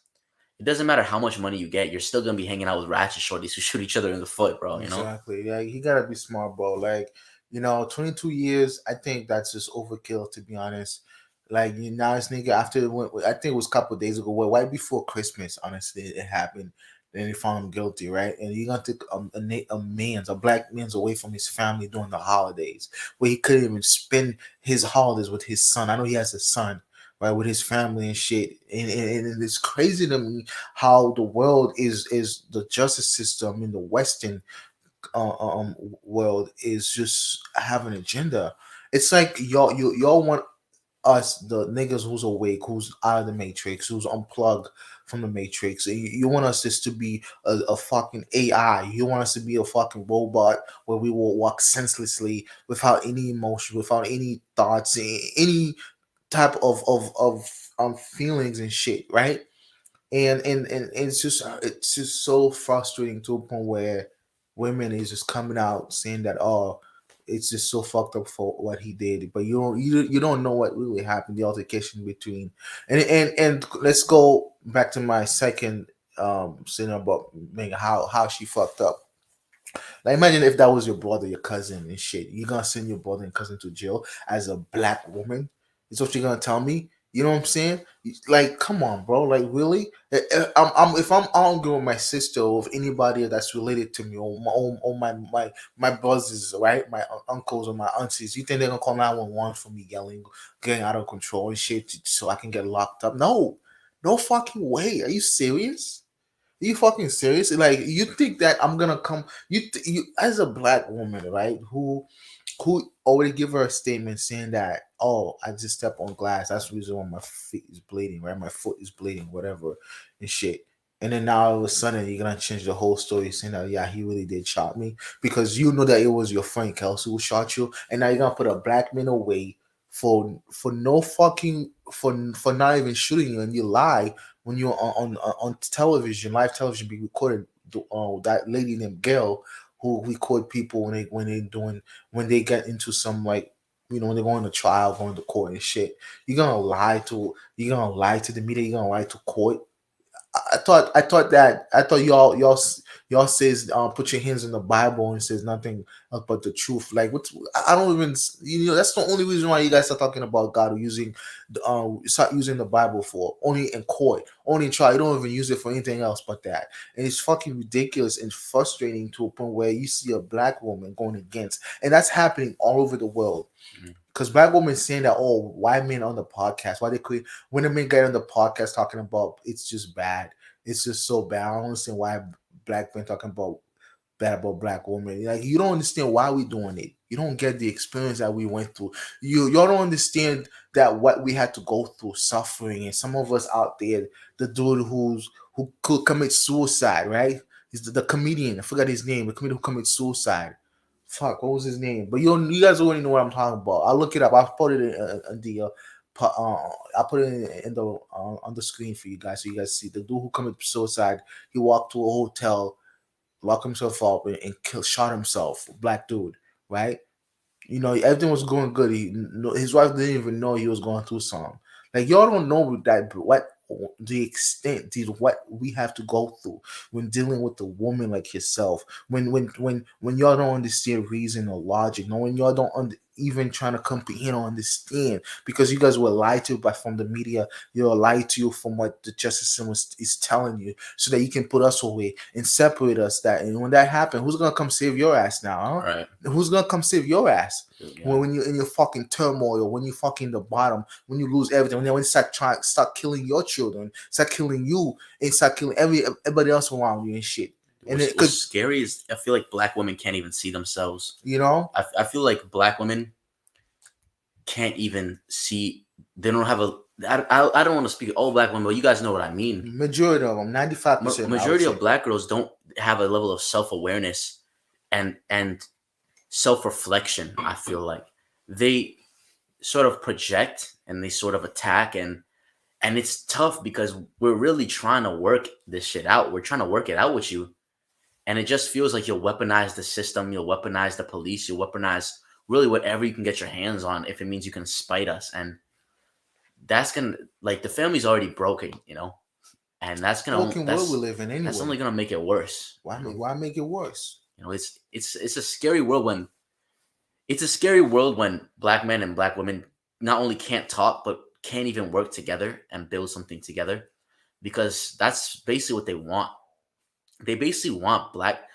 it doesn't matter how much money you get, you're still gonna be hanging out with ratchet shorties who shoot each other in the foot, bro. You know? Exactly. Yeah, he gotta be smart, bro. Like, 22 years. I think that's just overkill, to be honest. Like, now this nigga, after I think it was a couple of days ago, well, right before Christmas, honestly, it happened. Then they found him guilty, right? And you're gonna take a black man's away from his family during the holidays, where he couldn't even spend his holidays with his son. I know he has a son, right, with his family and shit. And it's crazy to me how the world is the justice system in the Western world is just have an agenda. It's like y'all want us, the niggas who's awake, who's out of the matrix, who's unplugged from the matrix. You want us just to be a fucking AI. You want us to be a fucking robot where we will walk senselessly without any emotion, without any thoughts, any type of feelings and shit, right? And it's just so frustrating to a point where women is just coming out saying that, oh, it's just so fucked up for what he did, but you don't know what really happened, the altercation between. And let's go back to my second saying about Megan, how she fucked up. Like, imagine if that was your brother, your cousin, and shit. You're gonna send your brother and cousin to jail as a black woman? Is what you're gonna tell me? You know what I'm saying? Like, come on, bro. Like, really? If I'm arguing with my sister or with anybody that's related to me, or my brothers, right? My uncles or my aunties, you think they're gonna call 911 for me yelling, getting out of control and shit, so I can get locked up? No, no fucking way. Are you serious? You fucking serious? Like, you think that I'm gonna come? You as a black woman, right? Who already give her a statement saying that, oh, I just stepped on glass. That's the reason why my feet is bleeding, right? My foot is bleeding, whatever, and shit. And then now all of a sudden you're gonna change the whole story, saying that, yeah, he really did shot me, because you know that it was your friend Kelsey who shot you, and now you're gonna put a black man away for no fucking for not even shooting you, and you lie when you're on television, live television, be recorded. That lady named Gail who record people when they get into some, like, when they're going to trial, going to court and shit. You're gonna lie to the media. You're gonna lie to court. I thought y'all says, put your hands in the Bible, and says nothing else but the truth. Like, what? I don't even, that's the only reason why you guys are talking about God, or start using the Bible for only in court, only in trial. You don't even use it for anything else but that. And it's fucking ridiculous and frustrating to a point where you see a black woman going against, and that's happening all over the world. Mhm. Because black women saying that, oh, why men on the podcast? Why they quit? When a men get on the podcast talking about, it's just bad. It's just so bad. I don't understand why black men talking about bad about black women. Like, you don't understand why we doing it. You don't get the experience that we went through. Y'all don't understand that what we had to go through, suffering, and some of us out there, the dude who could commit suicide, right? He's the comedian. I forgot his name. The comedian who commits suicide. Fuck, what was his name? But you guys already know what I'm talking about. I'll look it up. I'll put it in the I'll put it in the on the screen for you guys, so you guys see the dude who committed suicide. He walked to a hotel, locked himself up, and shot himself. Black dude, right? Everything was going good. His wife didn't even know he was going through something. Like, y'all don't know that what the extent, what we have to go through when dealing with a woman like yourself. When y'all don't understand reason or logic. No, when y'all don't even trying to comprehend or understand, because you guys were lied to by from the media. You're lied to you from what the justice system is telling you, so that you can put us away and separate us. That, and when that happens, who's gonna come save your ass now? Huh? Right. Who's gonna come save your ass Yeah. when you're in your fucking turmoil, when you fucking the bottom, when you lose everything, when you start killing your children, start killing you, and start killing everybody else around you and shit. And What's, it what's could, scary is I feel like black women can't even see themselves. you know, I feel like black women can't even see. They don't have a. I don't want to speak all black women, but you guys know what I mean. majority of them, 95%, I would Majority say. of black girls don't have a level of self-awareness and self-reflection. I feel like they sort of project and they sort of attack, and it's tough because we're really trying to work this shit out. We're trying to work it out with you, and it just feels like you'll weaponize the system, you'll weaponize the police, you'll weaponize really whatever you can get your hands on if it means you can spite us. And that's gonna, like, the family's already broken, and that's gonna Broken world we live in that's only anyway. gonna make it worse. Why make it worse? It's a scary world when black men and black women not only can't talk but can't even work together and build something together, because that's basically what they want. They basically want black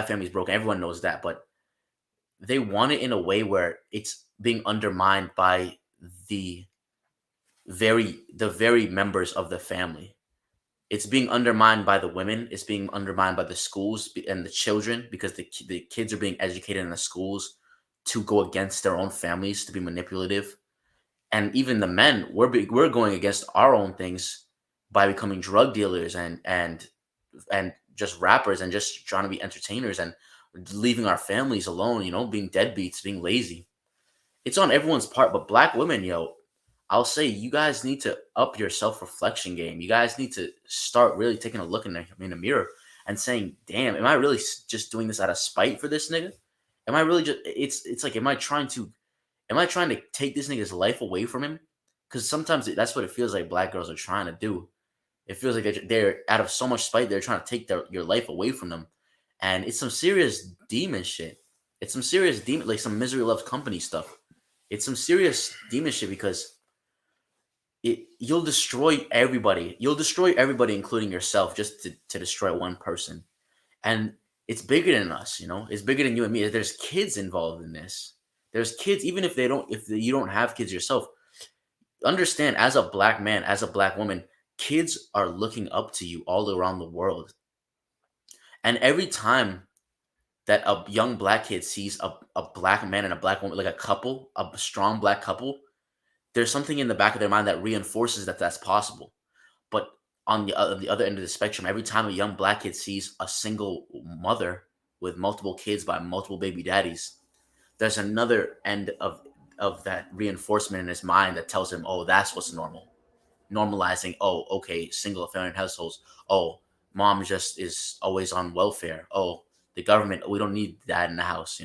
families broken. Everyone knows that, but they want it in a way where it's being undermined by the very members of the family. It's being undermined by the women. It's being undermined by the schools and the children, because the kids are being educated in the schools to go against their own families, to be manipulative. And even the men, we're going against our own things by becoming drug dealers and just rappers and just trying to be entertainers and leaving our families alone, being deadbeats, being lazy. It's on everyone's part, but black women, I'll say you guys need to up your self-reflection game. You guys need to start really taking a look in the mirror and saying, damn, am I really just doing this out of spite for this nigga? Am I really just, it's like, am I trying to take this nigga's life away from him? Because sometimes that's what it feels like black girls are trying to do. It feels like they're out of so much spite, they're trying to take your life away from them. And it's some serious demon shit. It's some serious demon, like some Misery Loves Company stuff. It's some serious demon shit, because you'll destroy everybody. You'll destroy everybody, including yourself, just to destroy one person. And it's bigger than us, It's bigger than you and me. There's kids involved in this. There's kids, even if you don't have kids yourself. Understand, as a black man, as a black woman, kids are looking up to you all around the world. And every time that a young black kid sees a black man and a black woman, like a couple, a strong black couple, there's something in the back of their mind that reinforces that that's possible. But on the other end of the spectrum, every time a young black kid sees a single mother with multiple kids by multiple baby daddies, there's another end of that reinforcement in his mind that tells him, oh, that's what's normal. Normalizing, oh, okay, single family households. Oh, mom just is always on welfare. Oh, the government, we don't need dad in the house,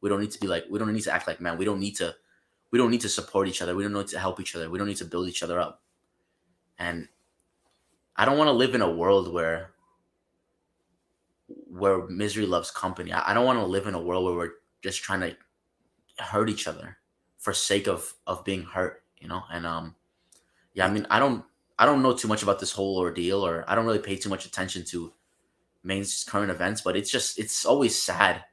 We don't need to we don't need to act like men. We don't need to support each other. We don't need to help each other. We don't need to build each other up. And I don't want to live in a world where misery loves company. I don't want to live in a world where we're just trying to hurt each other for sake of being hurt, And yeah, I mean, I don't know too much about this whole ordeal, or I don't really pay too much attention to main current events, but it's always sad,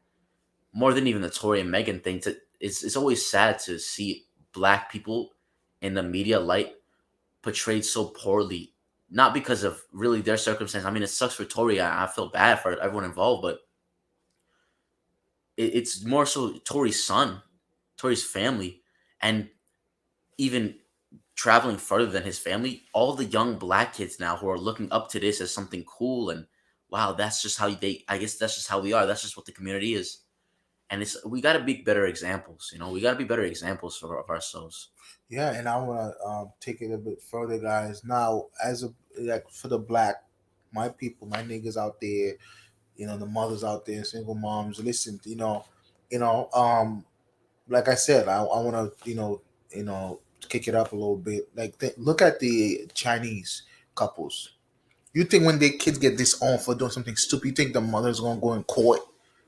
more than even the Tory and Megan thing. It's always sad to see black people in the media light portrayed so poorly, not because of really their circumstance. I mean, it sucks for Tory. I feel bad for everyone involved, but it's more so Tory's son, Tory's family, and even traveling further than his family, all the young black kids now who are looking up to this as something cool, and wow, that's just how I guess that's just how we are. That's just what the community is. And we got to be better examples, We got to be better examples of ourselves. Yeah, and I want to take it a bit further, guys. Now, like for the black, my people, my niggas out there, the mothers out there, single moms, listen, you know, um, like I said, I want to, kick it up a little bit. Like, look at the Chinese couples. You think when their kids get disowned for doing something stupid, you think the mother's gonna go in court,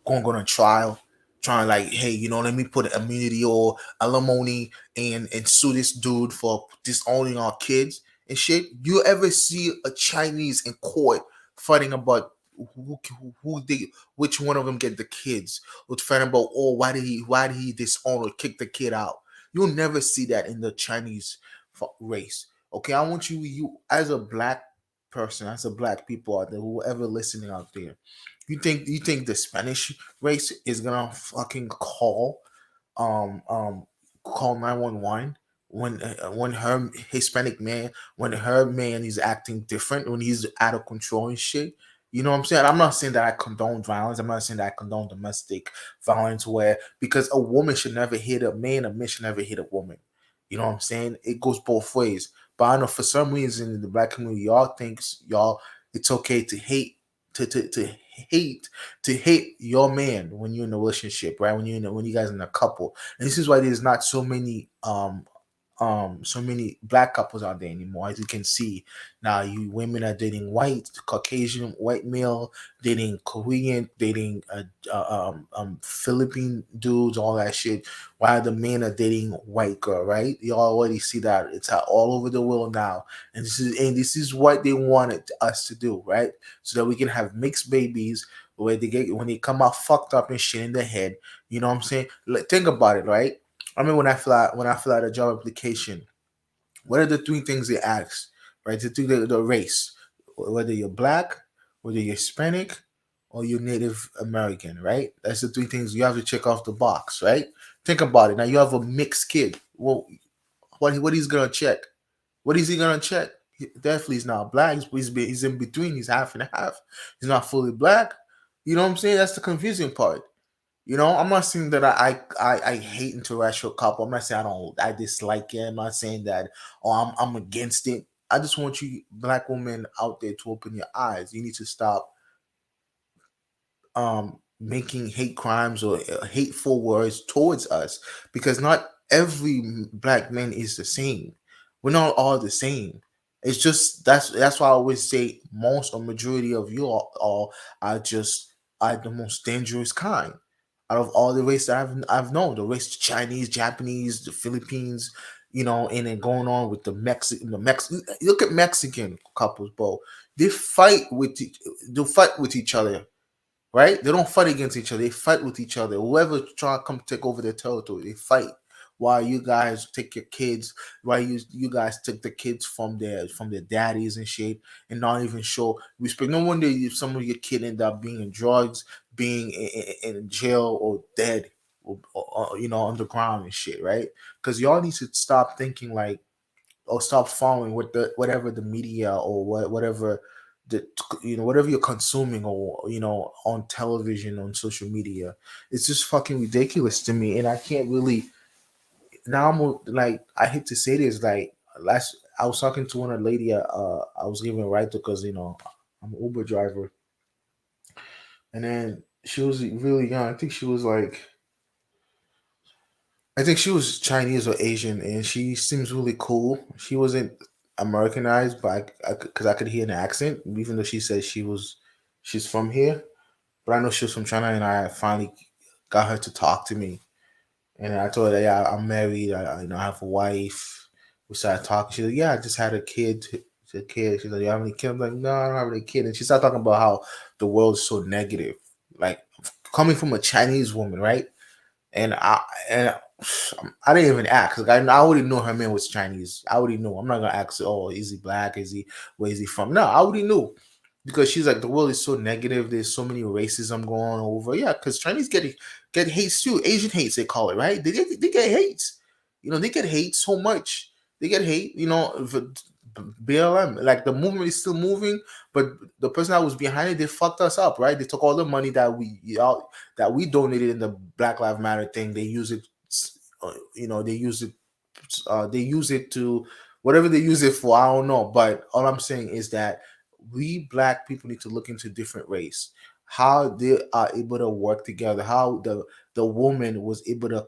gonna go to trial, trying like, hey, let me put immunity or alimony and sue this dude for disowning our kids and shit. You ever see a Chinese in court fighting about who they, which one of them get the kids, or fighting about, oh, why did he disown or kick the kid out? You'll never see that in the Chinese race. Okay, I want you as a black person, as a black people out there, whoever listening out there, you think the Spanish race is gonna fucking um um call 911 when her Hispanic man, when her man is acting different, when he's out of control and shit? You know what I'm saying? I'm not saying that I condone violence. I'm not saying that I condone domestic violence, where because a woman should never hit a man should never hit a woman. You know what I'm saying? It goes both ways. But I know for some reason in the black community, y'all thinks y'all it's okay to hate to hate hate your man when you're in a relationship, right? When you guys in a couple. And this is why there's not so many black couples out there anymore. As you can see now, you women are dating white Caucasian white male, dating Korean, dating Philippine dudes, all that shit, while the men are dating white girl, right? You already see that it's all over the world now. And this is what they wanted us to do, right? So that we can have mixed babies where they get when they come out fucked up and shit in the head. You know what I'm saying? Like, think about it, right? I mean, when I fill out a job application, what are the three things they ask? Right, the race, whether you're black, whether you're Hispanic, or you're Native American, right? That's the three things you have to check off the box, right? Think about it. Now you have a mixed kid. Well, what he's gonna check? What is he gonna check? Definitely he's not black. He's in between. He's half and half. He's not fully black. You know what I'm saying? That's the confusing part. I'm not saying that I hate interracial couple. I'm not saying I dislike it. I'm not saying that I'm against it. I just want you black women out there to open your eyes. You need to stop making hate crimes or hateful words towards us, because not every black man is the same. We're not all the same. It's just that's why I always say most or majority of you all are just are the most dangerous kind out of all the race that I've known. The race, Chinese, Japanese, the Philippines, and then going on with the Mexican. Look at Mexican couples, bro. They fight with each other, right? They don't fight against each other. They fight with each other. Whoever try to come take over their territory, they fight. While you guys take your kids, while you guys take the kids from their daddies and shit, and not even show respect. No wonder if some of your kid end up being in drugs, being in jail, or dead, or underground and shit, right? Because y'all need to stop thinking like, or stop following whatever the media or whatever the whatever you're consuming, or on television, on social media. It's just fucking ridiculous to me, and I can't really. Now like, I hate to say this, like, last I was talking to one lady, I was giving a ride to, because I'm an Uber driver, and then she was really young. I think she was Chinese or Asian, and she seems really cool. She wasn't Americanized, but because I could hear an accent, even though she said she's from here. But I know she was from China, and I finally got her to talk to me. And I told her, yeah, I'm married. I have a wife. We started talking. She's like, yeah, I just had a kid. She's a kid. She's like, you have any kid? I'm like, no, I don't have any kid. And she started talking about how the world is so negative. Like, coming from a Chinese woman, right? And and I didn't even ask. Like, I already know her man was Chinese. I already know. I'm not gonna ask. Oh, is he black? Where is he from? No, I already knew, because she's like, the world is so negative. There's so many racism going over. Yeah, because Chinese get hates too. Asian hates, they call it, right? They get hates. They get hate so much. They get hate. BLM, like, the movement is still moving, but the person that was behind it, they fucked us up, right? They took all the money that we donated in the Black Lives Matter thing. They use it, they use it to whatever they use it for. I don't know, but all I'm saying is that we black people need to look into different race, how they are able to work together, how the woman was able to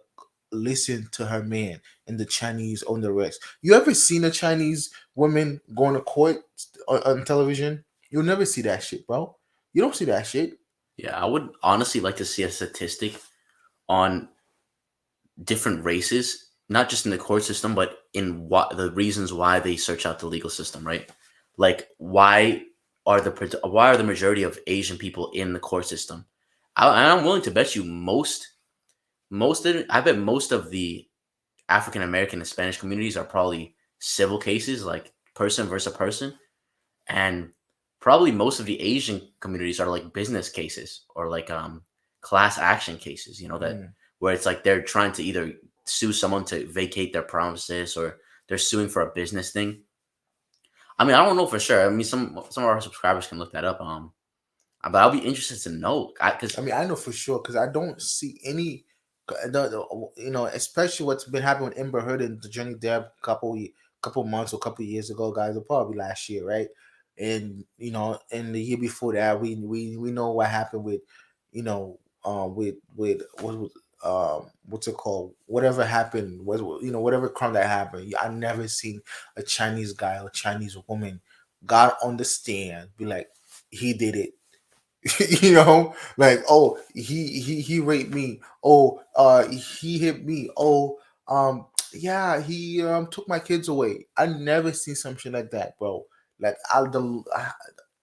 listen to her man, and the Chinese on the rest. You ever seen a Chinese woman going to court on television? You'll never see that shit, bro. You don't see that shit. Yeah, I would honestly like to see a statistic on different races, not just in the court system, but in what the reasons why they search out the legal system, right? Like why are the majority of Asian people in the court system? I'm willing to bet you I bet most of the African American and Spanish communities are probably civil cases, like person versus person, and probably most of the Asian communities are like business cases or like class action cases. You know that Mm. where it's like they're trying to either sue someone to vacate their promises or they're suing for a business thing. I mean, I don't know for sure. I mean, some of our subscribers can look that up. But I'll be interested to know because I mean, I know for sure because I don't see any, especially what's been happening with Amber Heard and the Johnny Depp couple months or couple years ago, guys, or probably last year, right? And and the year before that, we know what happened with, with what was what's it called? Whatever happened was whatever crime that happened. I never seen a Chinese guy or Chinese woman got on the stand be like he did it. Like, oh, he raped me. Oh, he hit me. Oh, yeah, he took my kids away. I never seen something like that, bro. Like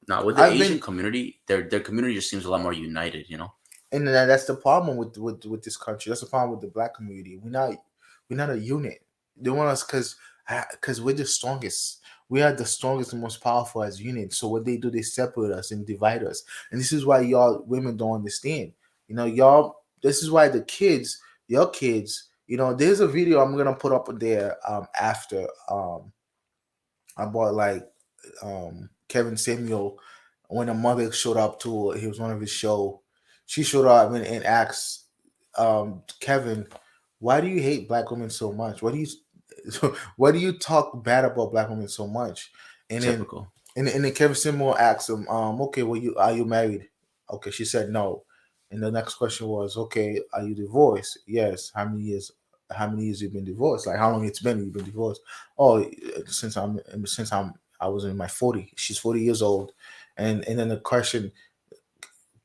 now with the I've Asian been, community, their community just seems a lot more united. You know. and that's the problem with this country. That's the problem with the black community. We're not a unit. They want us because we're the strongest. We are the strongest and most powerful as units. So what they do, they separate us and divide us. And this is why y'all women don't understand. Y'all. This is why your kids. There's a video I'm gonna put up there after I bought like Kevin Samuel when a mother showed up to he was one of his show. She showed up and asked Kevin, "Why do you hate black women so much? Why do you talk bad about black women so much?" And then Typical. and then Kevin Samuel asked him, "Okay, well, are you married?" Okay, she said no. And the next question was, "Okay, are you divorced?" Yes. How many years? How many years you've been divorced? Like how long it's been you've been divorced? Oh, since I was in my 40. She's 40 years old, and then the question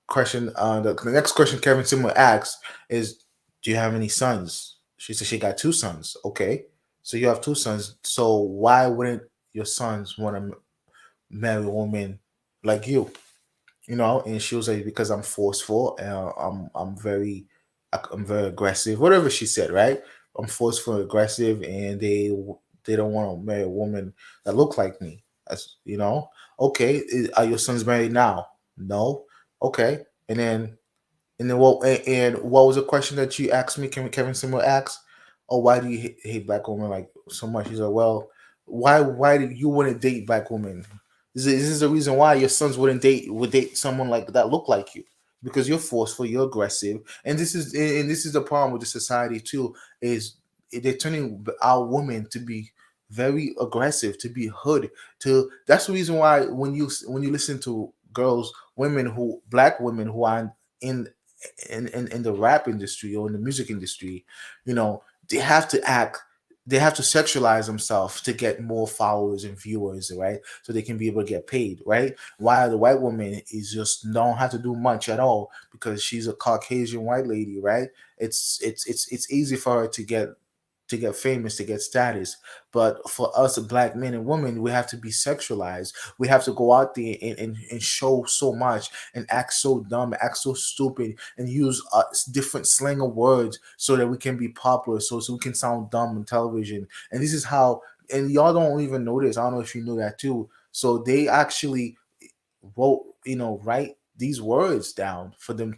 the next question Kevin Samuel asks is, "Do you have any sons?" She said she got two sons. Okay, so you have two sons. So why wouldn't your sons want to marry a woman like you? And she was like, because I'm forceful. I'm very aggressive. Whatever she said, right? I'm forceful, and aggressive, and they don't want to marry a woman that look like me. That's. Okay, are your sons married now? No. Okay, and then what was the question that you asked me? Kevin Samuel asked, "Oh, why do you hate black women like so much?" He's like, "Well, why do you want to date black women? This is the reason why your sons would date someone like that look like you because you're forceful, you're aggressive, and this is the problem with the society too is they're turning our women to be very aggressive, to be hood. To That's the reason why when you listen to black women who are in in the rap industry or in the music industry, they have to act, they have to sexualize themselves to get more followers and viewers, right? So they can be able to get paid, right? While the white woman is just don't have to do much at all because she's a Caucasian white lady, right? It's easy for her to get famous, to get status. But for us black men and women, we have to be sexualized. We have to go out there and show so much and act so dumb, act so stupid, and use different slang of words so that we can be popular, so we can sound dumb on television. And this is how, and y'all don't even know this. I don't know if you know that too. So they actually write these words down for them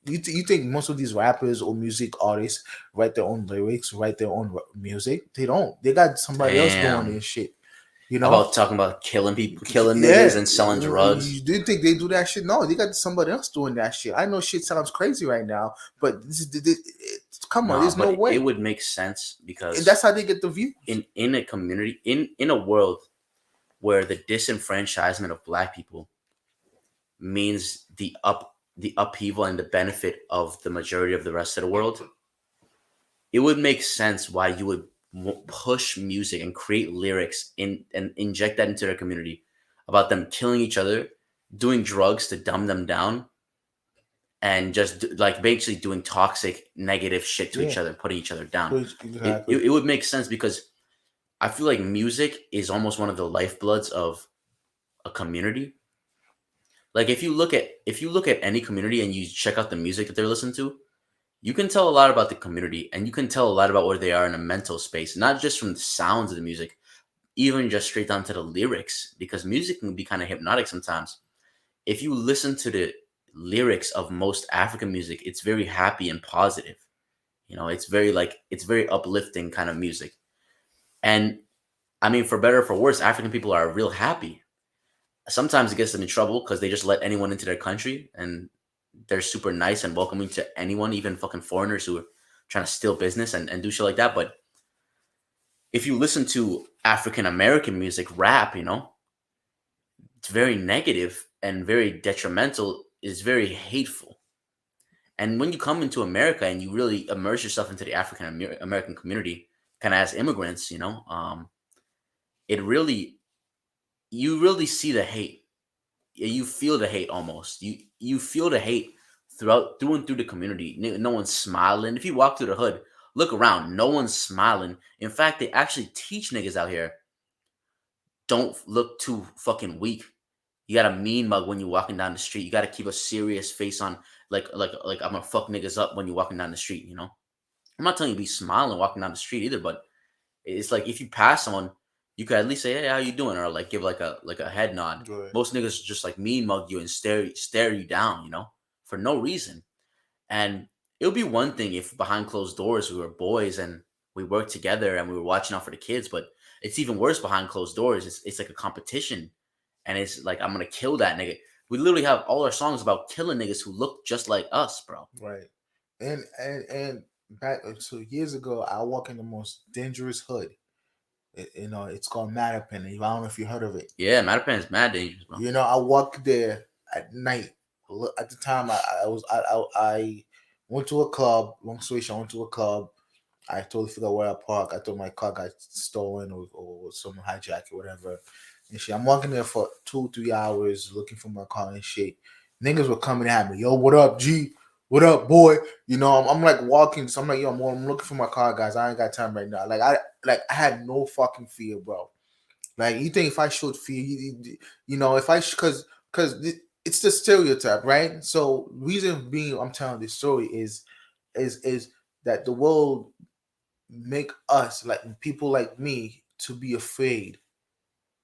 you think most of these rappers or music artists write their own lyrics, write their own music? They don't. They got somebody else doing Damn. this shit. About talking about killing people, killing niggas, Yeah. and selling drugs. Do you think they do that shit? No, they got somebody else doing that shit. I know shit sounds crazy right now, but come on, No, there's no but it way. would make sense And that's because how they get the views. in a community in a world where the disenfranchisement of black people means the upheaval and the benefit of the majority of the rest of the world, it would make sense why you would push music and create lyrics and inject that into their community about them killing each other, doing drugs to dumb them down, and just like basically doing toxic, negative shit to each Yeah. other, putting each other down. Exactly. It would make sense because I feel like music is almost one of the lifebloods of a community. Like if you look at any community and you check out the music that they're listening to, you can tell a lot about the community and you can tell a lot about where they are in a mental space, not just from the sounds of the music, even just straight down to the lyrics, because music can be kind of hypnotic sometimes. If you listen to the lyrics of most African music, it's very happy and positive. You know, it's very uplifting kind of music. And I mean, for better or for worse, African people are real happy. Sometimes it gets them in trouble because they just let anyone into their country and they're super nice and welcoming to anyone, even fucking foreigners who are trying to steal business and do shit like that. But if you listen to African American music, rap, you know, it's very negative and very detrimental, is very hateful. And when you come into America and you really immerse yourself into the African American community, kind of as immigrants, you know, it really, you really see the hate. You feel the hate almost. You feel the hate through and through the community. No one's smiling. If you walk through the hood, look around. No one's smiling. In fact, they actually teach niggas out here, don't look too fucking weak. You got a mean mug when you're walking down the street. You got to keep a serious face on, like I'm gonna fuck niggas up when you're walking down the street. You know, I'm not telling you to be smiling walking down the street either, but it's like if you pass someone, you could at least say, "Hey, how you doing?" or like give like a head nod. Right. Most niggas just like mean mug you and stare you down, you know, for no reason. And it would be one thing if behind closed doors we were boys and we worked together and we were watching out for the kids, but it's even worse behind closed doors. It's like a competition, and it's like I'm gonna kill that nigga. We literally have all our songs about killing niggas who look just like us, bro. Right. And back so years ago, I walk in the most dangerous hood. You know, it's called Mattapan. I don't know if you heard of it. Yeah, Mattapan is mad dangerous, bro. You know, I walked there at night. At the time, I went to a club. Long story short, I went to a club. I totally forgot where I parked. I thought my car got stolen or someone hijacked or whatever. And shit, I'm walking there for 2-3 hours looking for my car and shit. Niggas were coming at me. Yo, what up, G? What up, boy? You know, I'm like walking. So I'm like, yo, I'm looking for my car, guys. I ain't got time right now. I had no fucking fear, bro. Like, you think if I showed fear, you know, if I because it's the stereotype, right? So reason being, I'm telling this story is that the world make us like people like me to be afraid,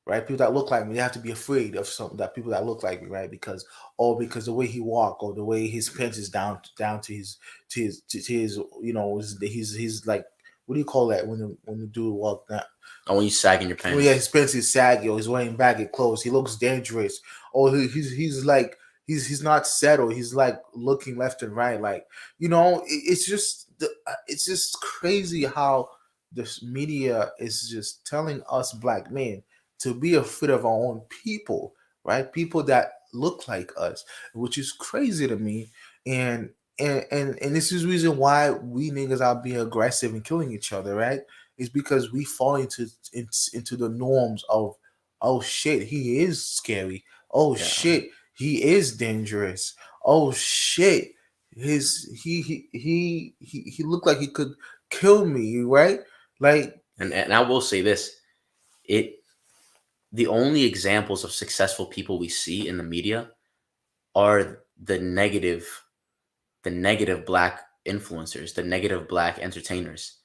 right? People that look like me, they have to be afraid of something that people that look like me, right? Because the way he walk or the way his pants is down to his you know his like, what do you call that when the dude walk down? Oh, when you sagging your pants. Oh yeah, his pants is saggy or he's wearing baggy clothes. He looks dangerous. Or he's like he's not settled. He's like looking left and right. Like, you know, it's just crazy how this media is just telling us black men to be afraid of our own people, right? People that look like us, which is crazy to me. And and this is the reason why we niggas are being aggressive and killing each other, right? Is because we fall into the norms of, oh shit, he is scary. Oh Yeah. shit, he is dangerous. Oh shit, he looked like he could kill me, right? Like, And I will say this, it the only examples of successful people we see in the media are the negative black influencers, the negative black entertainers.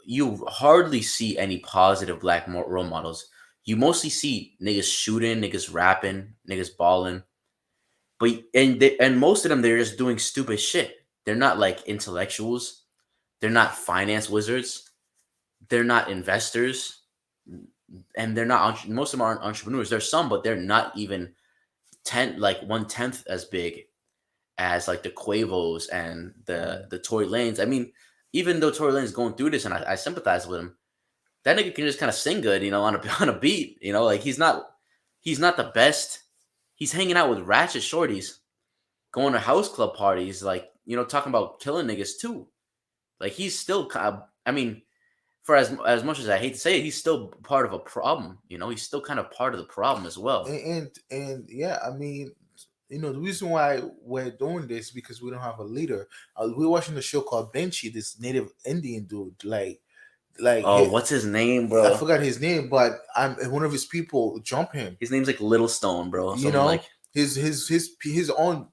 You hardly see any positive black role models. You mostly see niggas shooting, niggas rapping, niggas balling. But and most of them, they're just doing stupid shit. They're not like intellectuals. They're not finance wizards. They're not investors, and they're not. Most of them aren't entrepreneurs. There's some, but they're not even 1/10 as big as like the Quavos and the Tory Lanez. I mean, even though Tory Lanez is going through this, and I sympathize with him, that nigga can just kind of sing good, you know, on a on a beat. You know, like he's not the best. He's hanging out with ratchet shorties, going to house club parties, like, you know, talking about killing niggas too. Like he's still kind of, I mean, for as much as I hate to say it, he's still part of a problem. You know, he's still kind of part of the problem as well. and yeah, I mean, The reason why we're doing this because we don't have a leader. We're watching a show called Benchy, this native Indian dude. Oh, what's his name, I bro? forgot his name, but one of his people jump him. His name's like Little Stone, bro. You Something like know, his own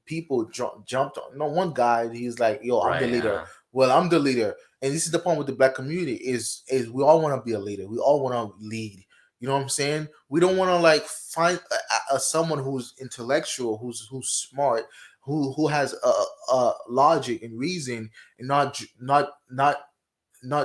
people jumped on. No, one guy, he's like, "Yo, I'm the right. leader." Well, I'm the leader, and this is the problem with the black community is we all want to be a leader. We all want to lead. You know what I'm saying? We don't want to like find someone who's intellectual, who's smart, who has a logic and reason, and not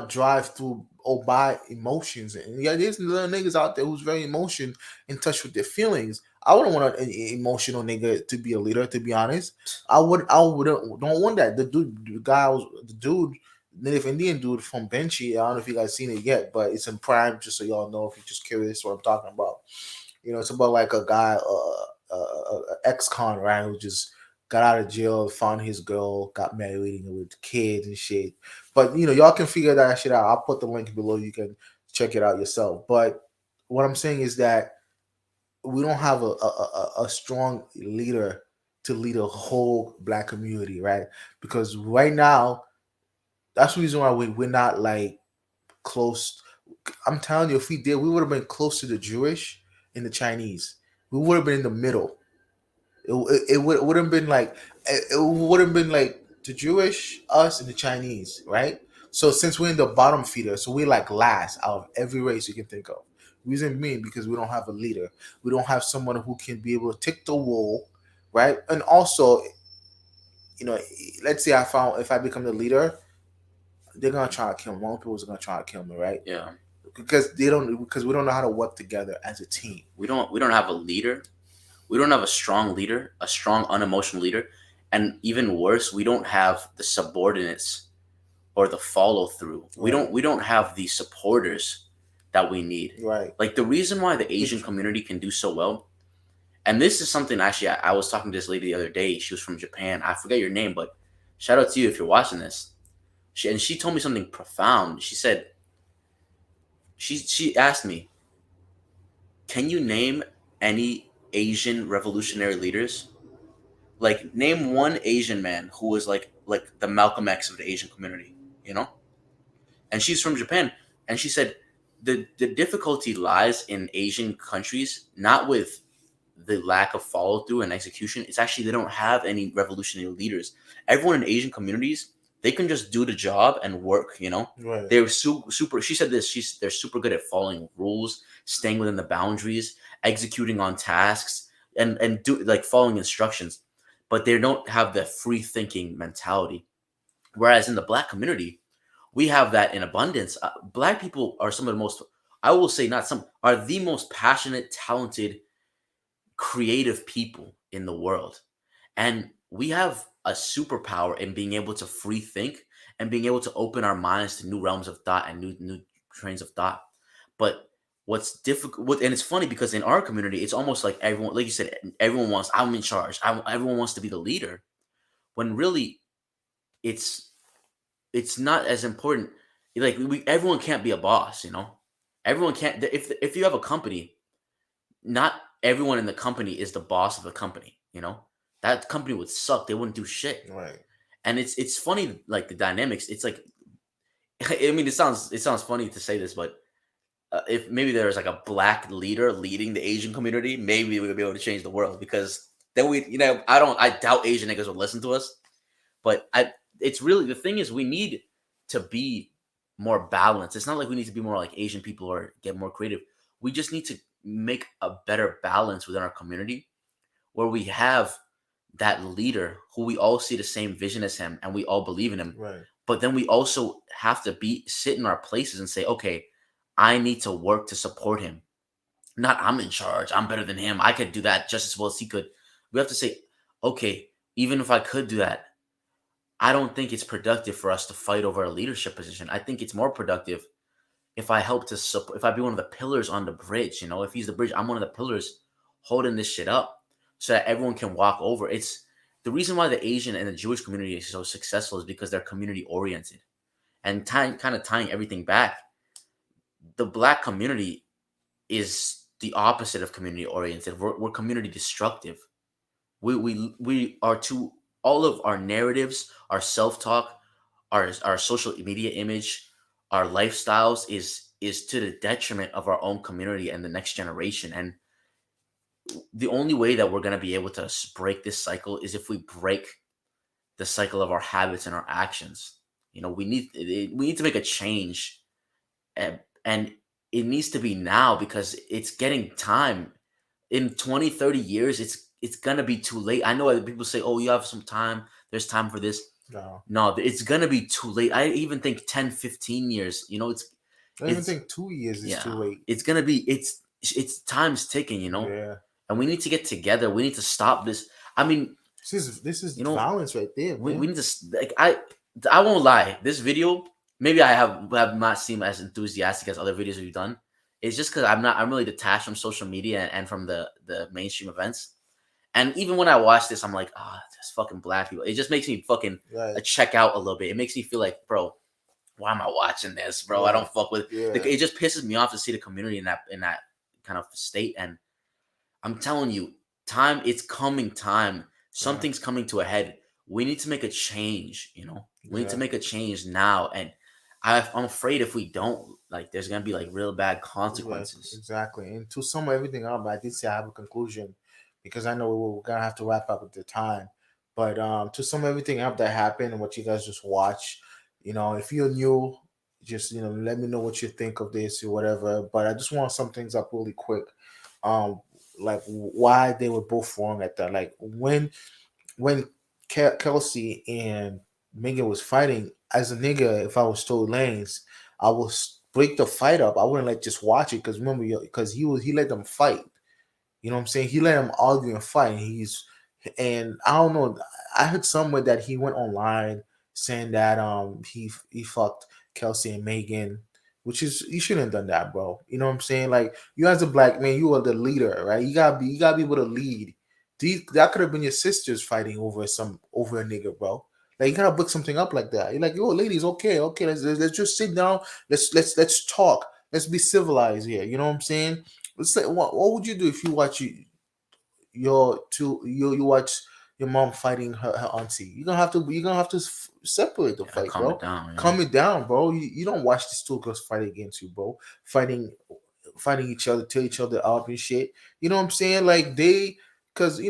drive through or by emotions. And yeah, there's little niggas out there who's very emotion in touch with their feelings. I wouldn't want an emotional nigga to be a leader. To be honest, I wouldn't don't want that. The dude, Native Indian dude from Benchy. I don't know if you guys seen it yet, but it's in Prime. Just so y'all know, if you're just curious what I'm talking about. It's about like a guy, ex-con, right, who just got out of jail, found his girl, got married with kids and shit. But y'all can figure that shit out. I'll put the link below. You can check it out yourself. But what I'm saying is that we don't have a strong leader to lead a whole black community, right? Because right now, that's the reason why we're not like close. I'm telling you, if we did, we would have been close to the Jewish and the Chinese. We would have been in the middle. It would have been like it would have been like the Jewish, us, and the Chinese, right? So since we're in the bottom feeder, so we're like last out of every race you can think of. Reason being because we don't have a leader. We don't have someone who can be able to take the wool, right? And also, you know, let's say if I become the leader, they're gonna try to kill me. One people are gonna try to kill me, right? Yeah. Because we don't know how to work together as a team. We don't have a leader. We don't have a strong leader, a strong unemotional leader, and even worse, we don't have the subordinates or the follow through. Right. We don't have the supporters that we need. Right. Like the reason why the Asian community can do so well, and this is something actually I was talking to this lady the other day. She was from Japan. I forget your name, but shout out to you if you're watching this. She told me something profound. She said she asked me, "Can you name any Asian revolutionary leaders? Like name one Asian man who was like the Malcolm X of the Asian community, you know?" And she's from Japan, and she said the difficulty lies in Asian countries, not with the lack of follow through and execution. It's actually they don't have any revolutionary leaders. Everyone in Asian communities, they can just do the job and work. Right. They're super. She said this. They're super good at following rules, staying within the boundaries, executing on tasks, and do like following instructions. But they don't have the free thinking mentality. Whereas in the Black community, we have that in abundance. Black people are some of the most, I will say, not some, are the most passionate, talented, creative people in the world. And we have a superpower in being able to free think and being able to open our minds to new realms of thought and new trains of thought. But what's difficult, and it's funny because in our community, it's almost like everyone, like you said, everyone wants, I'm in charge. Everyone wants to be the leader. When really, it's not as important. Like everyone can't be a boss. Everyone can't. If you have a company, not everyone in the company is the boss of the company. That company would suck. They wouldn't do shit. Right. And it's funny, like the dynamics. It's like, I mean, it sounds funny to say this, but if maybe there was like a Black leader leading the Asian community, maybe we would be able to change the world. Because then I doubt Asian niggas would listen to us. But it's really, the thing is, we need to be more balanced. It's not like we need to be more like Asian people or get more creative. We just need to make a better balance within our community where we have that leader who we all see the same vision as him and we all believe in him. Right. But then we also have to sit in our places and say, okay, I need to work to support him. Not I'm in charge. I'm better than him. I could do that just as well as he could. We have to say, okay, even if I could do that, I don't think it's productive for us to fight over a leadership position. I think it's more productive if I help to support, if I be one of the pillars on the bridge. If he's the bridge, I'm one of the pillars holding this shit up so that everyone can walk over. It's the reason why the Asian and the Jewish community is so successful is because they're community oriented. And kind of tying everything back, the Black community is the opposite of community oriented. We're community destructive. We are too, all of our narratives, our self-talk, our social media image, our lifestyles is to the detriment of our own community and the next generation. And the only way that we're going to be able to break this cycle is if we break the cycle of our habits and our actions. We need to make a change, and it needs to be now, because it's getting time. In 20, 30 years, it's gonna be too late. I know that people say, oh, you have some time, there's time for this. No, No, it's gonna be too late. I even think 10, 15 years, I even it's think 2 years is too yeah, late. it's gonna be, it's time's ticking. Yeah, And we need to get together. We need to stop this. I mean, this is you know violence right there, we, man. we need to like I won't lie, this video, maybe I have not seemed as enthusiastic as other videos we've done. It's just because I'm really detached from social media and from the mainstream events. And even when I watch this, I'm like, ah, just fucking black people. It just makes me fucking Right. check out a little bit. It makes me feel like, bro, why am I watching this, bro? I Yeah. don't fuck with. Yeah. It just pisses me off to see the community in that kind of state. And I'm telling you, time, it's coming time. Something's coming to a head. We need to make a change. We need to Yeah. make a change now. And I'm afraid if we don't, like, there's gonna be like real bad Yeah, consequences. exactly. And to sum everything up, I did say I have a conclusion because I know we're gonna have to wrap up at the time. But to sum everything up that happened and what you guys just watched, if you're new, just let me know what you think of this or whatever. But I just want to sum things up really quick. Um, like why they were both wrong at that. Like when Kelsey and Megan was fighting, as a nigga, if I was Tory Lanez, I would break the fight up. I wouldn't like just watch it because remember, because he let them fight. You know what I'm saying? He let them argue and fight. And I don't know. I heard somewhere that he went online saying that he fucked Kelsey and Megan, which is you shouldn't have done that, bro. You know what I'm saying? Like you as a black man, you are the leader, right? You gotta be able to lead. That could have been your sisters fighting over a nigga, bro. Like you gotta book something up like that. You're like, yo, ladies, okay, let's just sit down. Let's talk. Let's be civilized here. You know what I'm saying? Let's say, what would you do if you watch you watch your mom fighting her auntie? You're gonna have to separate the Yeah, fight, calm bro. it down. Calm it down, bro. You don't watch these two girls fight against you, bro. Fighting each other, tear each other up and shit. You know what I'm saying? Like because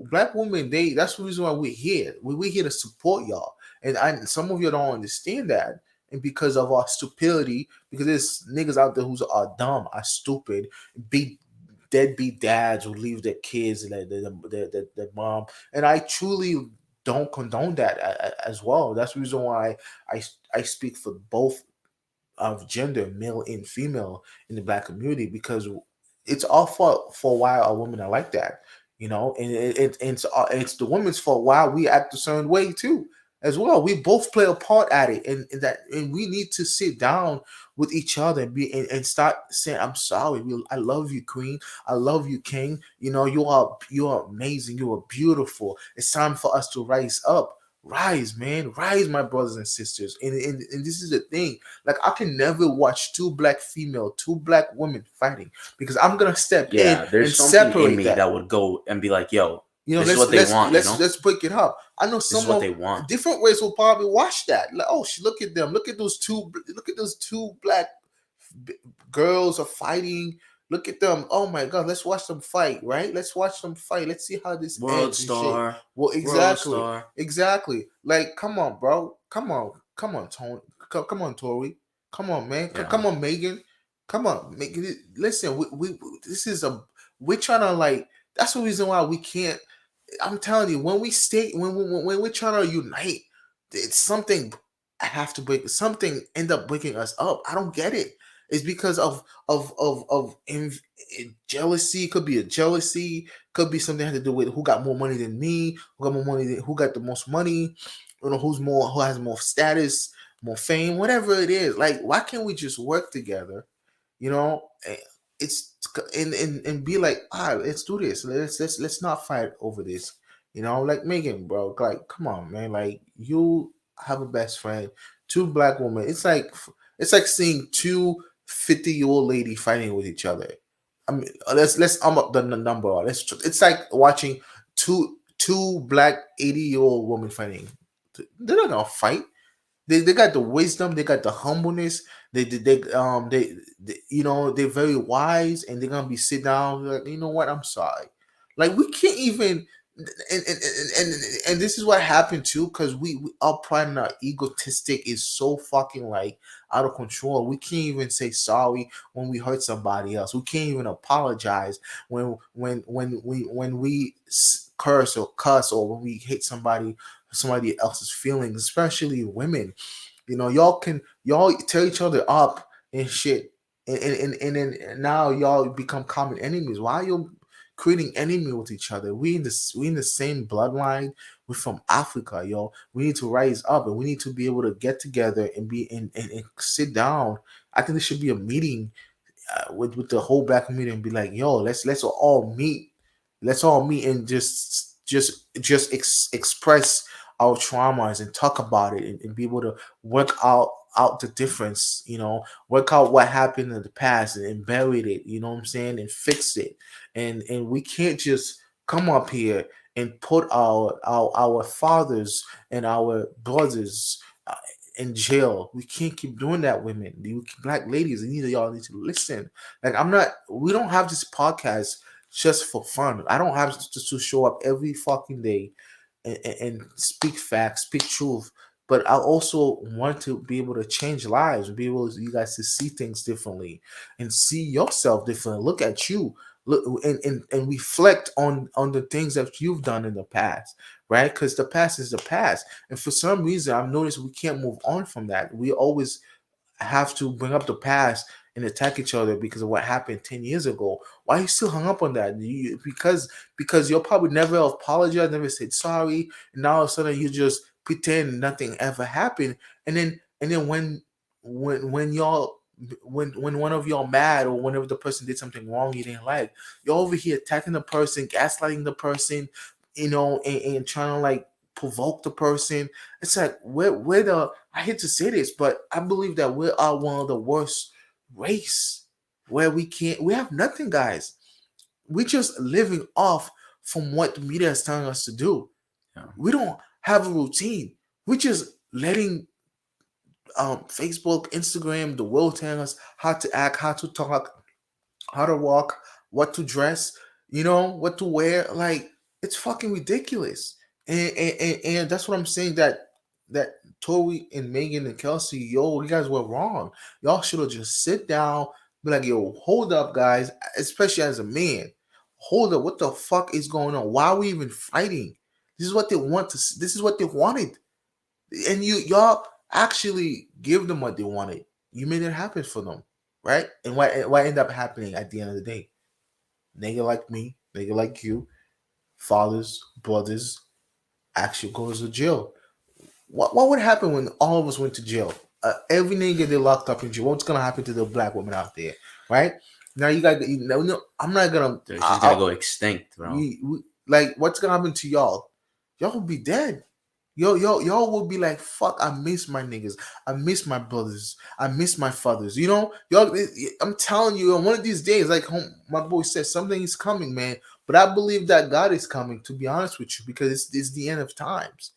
black women, that's the reason why we're here. We're here to support y'all, and some of you don't understand that. And because of our stupidity, because there's niggas out there who are dumb, are stupid, be deadbeat dads who leave their kids and their mom. And I truly don't condone that as well. That's the reason why I I speak for both of gender, male and female, in the black community because it's our fault for why our women are like that, and it's the women's fault why we act a certain way too, as well. We both play a part at it, and we need to sit down with each other and start saying, "I'm sorry, I love you, Queen. I love you, King. You are amazing. You are beautiful. It's time for us to rise up." Rise, man, rise, my brothers and sisters. And this is the thing. Like I can never watch two black women fighting because I'm gonna step in Yeah, and there's something in separate me that. that would go and be like, yo, this is Let's what they let's want. let's let's break it up. I know This is some what of they want. different ways will probably watch that. Like, oh, look at them. Look at those two black b- girls are fighting. Look at them. Oh my God, let's watch them fight, right? Let's watch them fight. Let's see how this World ends and shit. star, Well, world exactly. star. Exactly. Like, come on, bro. Come on, Tony. Come on, Tori. Come on, man. Yeah, Come on, Megan. Come on, Megan. Listen, this is we're trying to like. That's the reason why we can't. I'm telling you, when we're trying to unite, it's something I have to break. Something end up breaking us up. I don't get it. It's because of jealousy. Could be a jealousy. Could be something that had to do with who got more money than me. Who got the most money. Who has more status, more fame, whatever it is. Like, why can't we just work together? You know, it's and be like, let's do this. Let's not fight over this. Like Megan, bro. Like, come on, man. Like, you have a best friend, two black women. It's like seeing two 50-year-old lady fighting with each other. I mean, let's up the number. It's like watching two black 80-year-old women fighting. They're not gonna fight. They got the wisdom, they got the humbleness, they you know, they're very wise, and they're gonna be sit down like, you know what, I'm sorry. Like we can't even, and this is what happened too, because we our pride and our egotistic is so fucking like out of control. We can't even say sorry when we hurt somebody else. We can't even apologize when we curse or cuss, or when we hit somebody else's feelings, especially women. You know, y'all tear each other up and shit, and then now y'all become common enemies. Why are you creating enemy with each other? We in the same bloodline. We're from Africa, yo. We need to rise up, and we need to be able to get together and be and sit down. I think there should be a meeting with the whole black community and be like, yo, let's all meet. Let's all meet and just express our traumas and talk about it, and be able to work out the difference, work out what happened in the past, and bury it, you know what I'm saying, and fix it. And we can't just come up here and put our fathers and our brothers in jail. We can't keep doing that, women. You black ladies, and either y'all need to listen. Like, we don't have this podcast just for fun. I don't have to show up every fucking day and speak facts, speak truth. But I also want to be able to change lives, and be able you guys to see things differently and see yourself differently. Look at you, look and reflect on the things that you've done in the past, right? Because the past is the past, and for some reason I've noticed we can't move on from that. We always have to bring up the past and attack each other because of what happened 10 years ago. Why are you still hung up on that? Because you'll probably never apologize, never said sorry, and now all of a sudden you just pretend nothing ever happened. And then when y'all when one of y'all mad, or whenever the person did something wrong you didn't like, you're over here attacking the person, gaslighting the person, and trying to like provoke the person. It's like we're the I hate to say this, but I believe that we are one of the worst race, where we have nothing, guys. We're just living off from what the media is telling us to do. Yeah. We don't have a routine. We're just letting Facebook, Instagram, the world telling us how to act, how to talk, how to walk, what to dress, what to wear. Like, it's fucking ridiculous. And that's what I'm saying, that Tori and Megan and Kelsey, yo, you guys were wrong. Y'all should have just sit down, be like, yo, hold up, guys, especially as a man. Hold up, what the fuck is going on? Why are we even fighting? This is what they want this is what they wanted. And y'all actually give them what they wanted. You made it happen for them, right? And what ended up happening at the end of the day? Nigga like me, nigga like you, fathers, brothers, actually goes to jail. What would happen when all of us went to jail? Every nigga they locked up in jail. What's gonna happen to the black women out there, right? Now you got. No, I'm not gonna. She's gonna go extinct, bro. Like, what's gonna happen to y'all? Y'all will be dead. Y'all will be like, fuck, I miss my niggas. I miss my brothers. I miss my fathers. Y'all, I'm telling you, one of these days, like my boy said, something is coming, man. But I believe that God is coming, to be honest with you, because it's the end of times,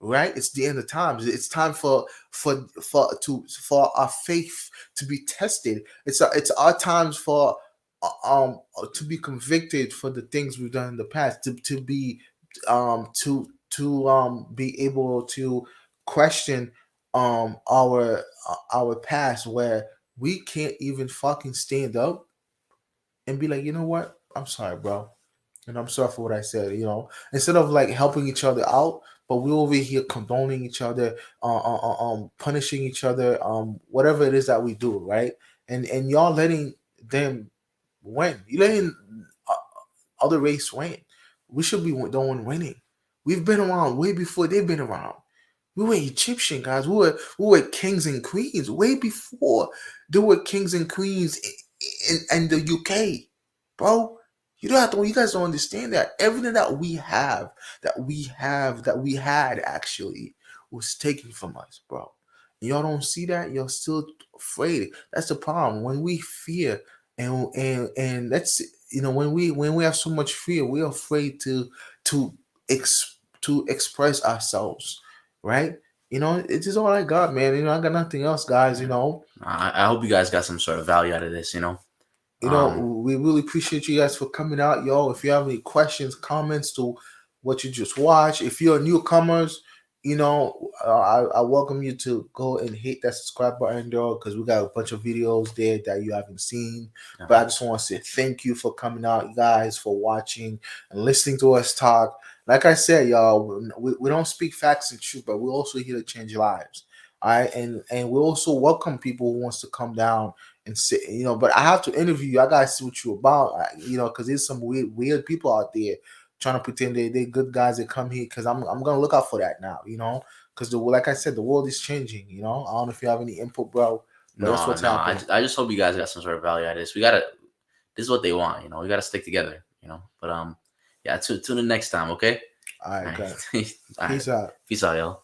right? It's the end of times. It's time for our faith to be tested. It's our times for to be convicted for the things we've done in the past, to be be able to question our past, where we can't even fucking stand up and be like, you know what, I'm sorry, bro, and I'm sorry for what I said. Instead of like helping each other out, but we're over here condoning each other, punishing each other, whatever it is that we do, right? And y'all letting them win. You letting other race win. We should be the one winning. We've been around way before they've been around. We were Egyptian, guys. We were kings and queens way before there were kings and queens in the UK, bro. You guys don't understand that everything that we had actually was taken from us, bro. And y'all don't see that. You're still afraid. That's the problem. When we fear, and that's when we have so much fear, we're afraid to to express ourselves, right? It is all I got, man. I got nothing else, guys. I hope you guys got some sort of value out of this. We really appreciate you guys for coming out, yo. If you have any questions, comments to what you just watched, if you're newcomers, I welcome you to go and hit that subscribe button there because we got a bunch of videos there that you haven't seen. But I just want to say thank you for coming out, you guys, for watching and listening to us talk. Like I said, y'all, we don't speak facts and truth, but we're also here to change lives. All right, and we also welcome people who wants to come down and sit, but I have to interview you. I gotta see what you're about, because there's some weird people out there trying to pretend they good guys that come here. Because I'm gonna look out for that now, because like I said, the world is changing. I don't know if you have any input, bro, but that's what's happening. I just hope you guys got some sort of value out of this. This is what they want, we gotta stick together, but yeah, tune in next time, okay? All right, guys. All right. Peace out. Peace out, y'all.